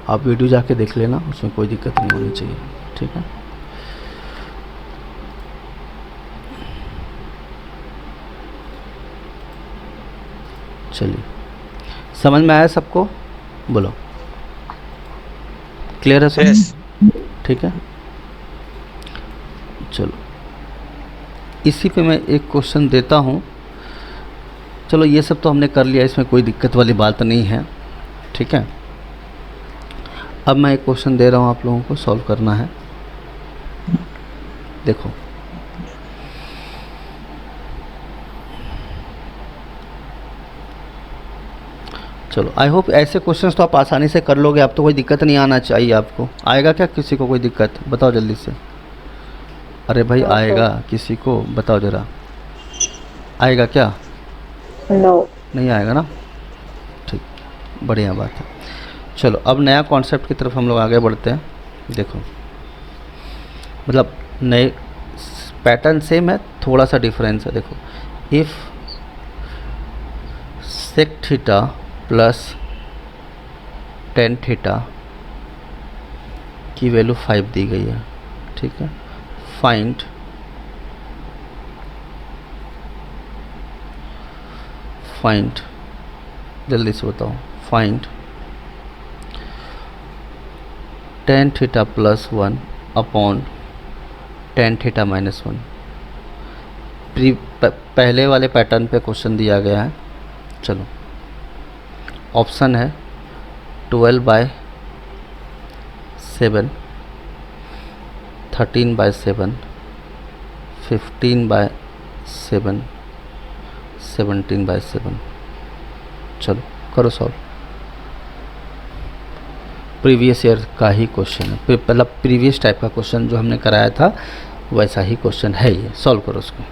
आप वीडियो जाके देख लेना, उसमें कोई दिक्कत नहीं होनी चाहिए, ठीक है। चलिए, समझ में आया सबको? बोलो, क्लियर है सब? ठीक है, चलो इसी पे मैं एक क्वेश्चन देता हूँ। चलो ये सब तो हमने कर लिया, इसमें कोई दिक्कत वाली बात नहीं है, ठीक है। अब मैं एक क्वेश्चन दे रहा हूँ, आप लोगों को सॉल्व करना है। देखो, चलो आई होप ऐसे क्वेश्चंस तो आप आसानी से कर लोगे, अब तो कोई दिक्कत नहीं आना चाहिए आपको। आएगा क्या किसी को कोई दिक्कत? बताओ जल्दी से। अरे भाई आएगा किसी को? बताओ ज़रा, आएगा क्या? नो, नहीं आएगा ना? ठीक, बढ़िया बात है। चलो अब नया कॉन्सेप्ट की तरफ हम लोग आगे बढ़ते हैं। देखो, मतलब नए पैटर्न सेम है, थोड़ा सा डिफरेंस है। देखो, if sec theta plus tan theta की वैल्यू 5 दी गई है, ठीक है। फाइंड जल्दी से बताओ, find tan theta plus 1 upon tan theta minus 1। पहले वाले पैटर्न पे क्वेश्चन दिया गया है। चलो, ऑप्शन है 12/7, 13/7, 15/7, 17/7। चलो करो सॉल्व। प्रीवियस ईयर का ही क्वेश्चन है, मतलब प्रीवियस टाइप का क्वेश्चन जो हमने कराया था वैसा ही क्वेश्चन है ये। सॉल्व करो उसको।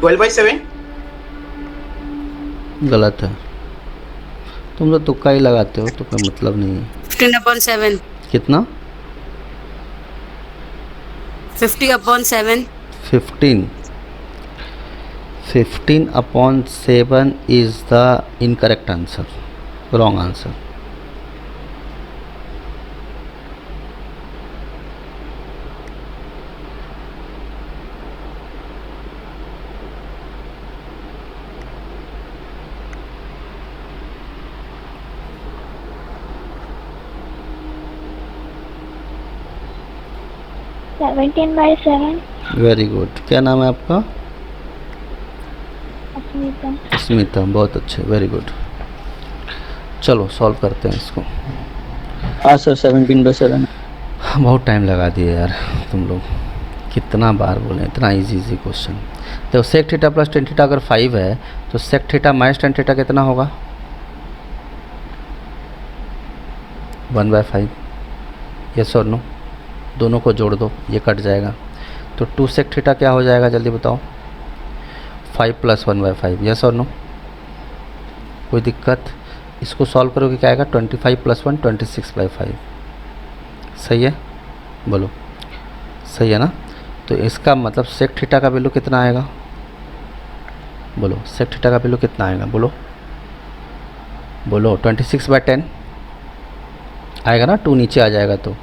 12/7 गलत है, तुम तो तुक्का ही लगाते हो, तो कोई मतलब नहीं है। 15/7। कितना? 50/7। 15/7 is the incorrect answer, wrong answer। Seventeen by 7। Very good. क्या नाम है आपका? अस्मिता। स्मिता, बहुत अच्छे, वेरी गुड। चलो सॉल्व करते हैं इसको। हाँ सर, 17/7। बहुत टाइम लगा दिए यार तुम लोग, कितना बार बोले, इतना इजी क्वेश्चन। तो sec theta plus tan theta अगर 5 है तो sec theta minus tan theta कितना होगा? 1/5। यस और नो? दोनों को जोड़ दो, ये कट जाएगा, तो 2 सेक थीटा क्या हो जाएगा जल्दी बताओ? 5 + 1/5। यस और नो? कोई दिक्कत? इसको सॉल्व करोगे क्या आएगा? 25 + 1 26/5। सही है? बोलो सही है ना? तो इसका मतलब सेक थीटा का वैल्यू कितना आएगा? बोलो सेक थीटा का वैल्यू कितना आएगा? बोलो बोलो 26/10 आएगा ना, 2 नीचे आ जाएगा तो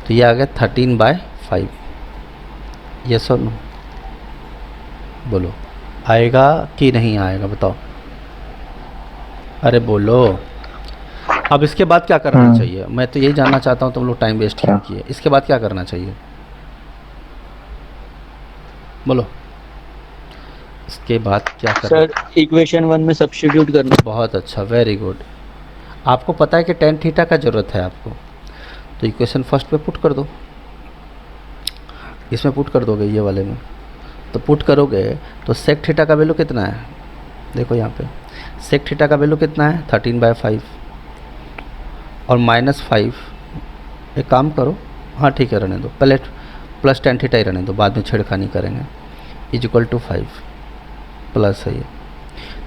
ये आ गया 13/5। यस और नो? बोलो आएगा कि नहीं आएगा बताओ? अरे बोलो। अब इसके बाद क्या करना चाहिए? मैं तो यही जानना चाहता हूँ, तुम लोग टाइम वेस्ट क्यों किए? इसके बाद क्या करना चाहिए? बोलो इसके बाद क्या करना? सर इक्वेशन 1 में सब्स्टिट्यूट करना। बहुत अच्छा, वेरी गुड। आपको पता है कि टेन थीटा का ज़रूरत है आपको, तो इक्वेशन फर्स्ट पे पुट कर दो, इसमें पुट कर दोगे ये वाले में, तो पुट करोगे तो सेक थीटा का वैल्यू कितना है, देखो यहाँ पे सेक थीटा का वैल्यू कितना है 13/5 और -5, एक काम करो, हाँ ठीक है रहने दो, पहले प्लस tan थीटा ही रहने दो, बाद में छेड़खानी करेंगे, इक्वल टू 5 प्लस है ये,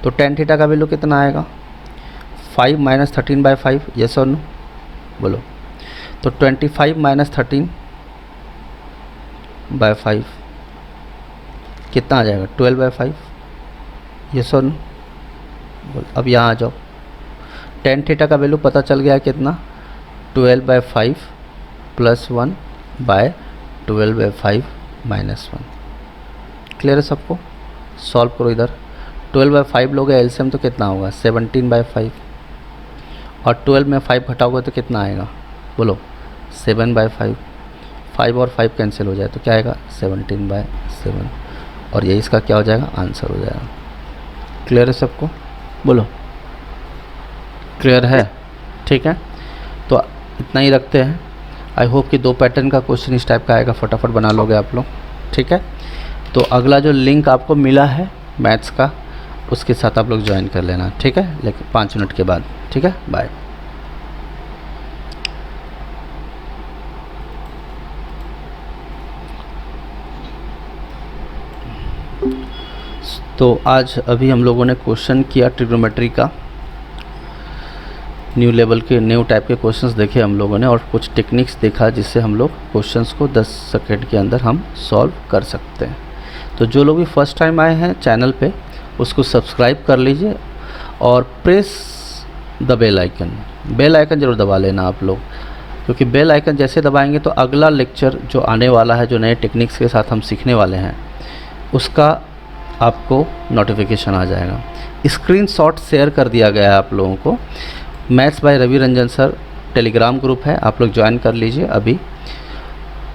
तो tan थीटा का वैल्यू कितना आएगा 5 - 13/5, यस और नो बोलो, तो 25 - 13/5 कितना आ जाएगा 12/5, यस और नो बोलो। अब यहाँ आ जाओ, tan थीटा का वैल्यू पता चल गया है कितना 12/5 + 1/12/5 - 1, क्लियर है सबको। सॉल्व करो, इधर 12/5 लोगे एलसीएम तो कितना होगा 17/5 और 12 में 5 घटाओगे तो कितना आएगा बोलो 7/5, 5 और 5 कैंसिल हो जाए तो क्या आएगा 17/7 और ये इसका क्या हो जाएगा आंसर हो जाएगा। क्लियर है सबको बोलो, क्लियर है, ठीक है। तो इतना ही रखते हैं। आई होप कि 2 पैटर्न का क्वेश्चन इस टाइप का आएगा, फटाफट बना लोगे आप लोग, ठीक है। तो अगला जो लिंक आपको मिला है मैथ्स का, उसके साथ आप लोग ज्वाइन कर लेना, ठीक है, लेकिन 5 मिनट के बाद, ठीक है, बाय। तो आज अभी हम लोगों ने क्वेश्चन किया ट्रिग्नोमेट्री का, न्यू लेवल के न्यू टाइप के क्वेश्चंस देखे हम लोगों ने और कुछ टेक्निक्स देखा जिससे हम लोग क्वेश्चंस को 10 सेकंड के अंदर हम सॉल्व कर सकते हैं। तो जो लोग भी फर्स्ट टाइम आए हैं चैनल पे उसको सब्सक्राइब कर लीजिए और प्रेस द बेल आइकन ज़रूर दबा लेना आप लोग, क्योंकि बेल आइकन जैसे दबाएंगे तो अगला लेक्चर जो आने वाला है, जो नए टेक्निक्स के साथ हम सीखने वाले हैं, उसका आपको नोटिफिकेशन आ जाएगा। स्क्रीनशॉट शेयर कर दिया गया है आप लोगों को। Maths by Ravi Ranjan sir Telegram group है, आप लोग ज्वाइन कर लीजिए। अभी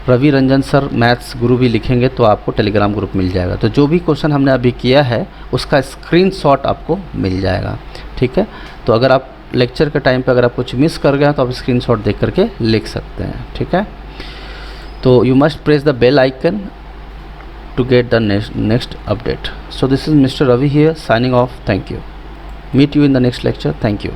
रवि रंजन सर मैथ्स गुरु भी लिखेंगे तो आपको टेलीग्राम ग्रुप मिल जाएगा। तो जो भी क्वेश्चन हमने अभी किया है उसका स्क्रीनशॉट आपको मिल जाएगा, ठीक है। तो अगर आप लेक्चर के टाइम पे अगर आप कुछ मिस कर गए तो आप स्क्रीनशॉट देख करके लिख सकते हैं, ठीक है। तो you must press the bell icon to get the next update. So this is Mr. Ravi here signing off. Thank you. Meet you in the next lecture. Thank you.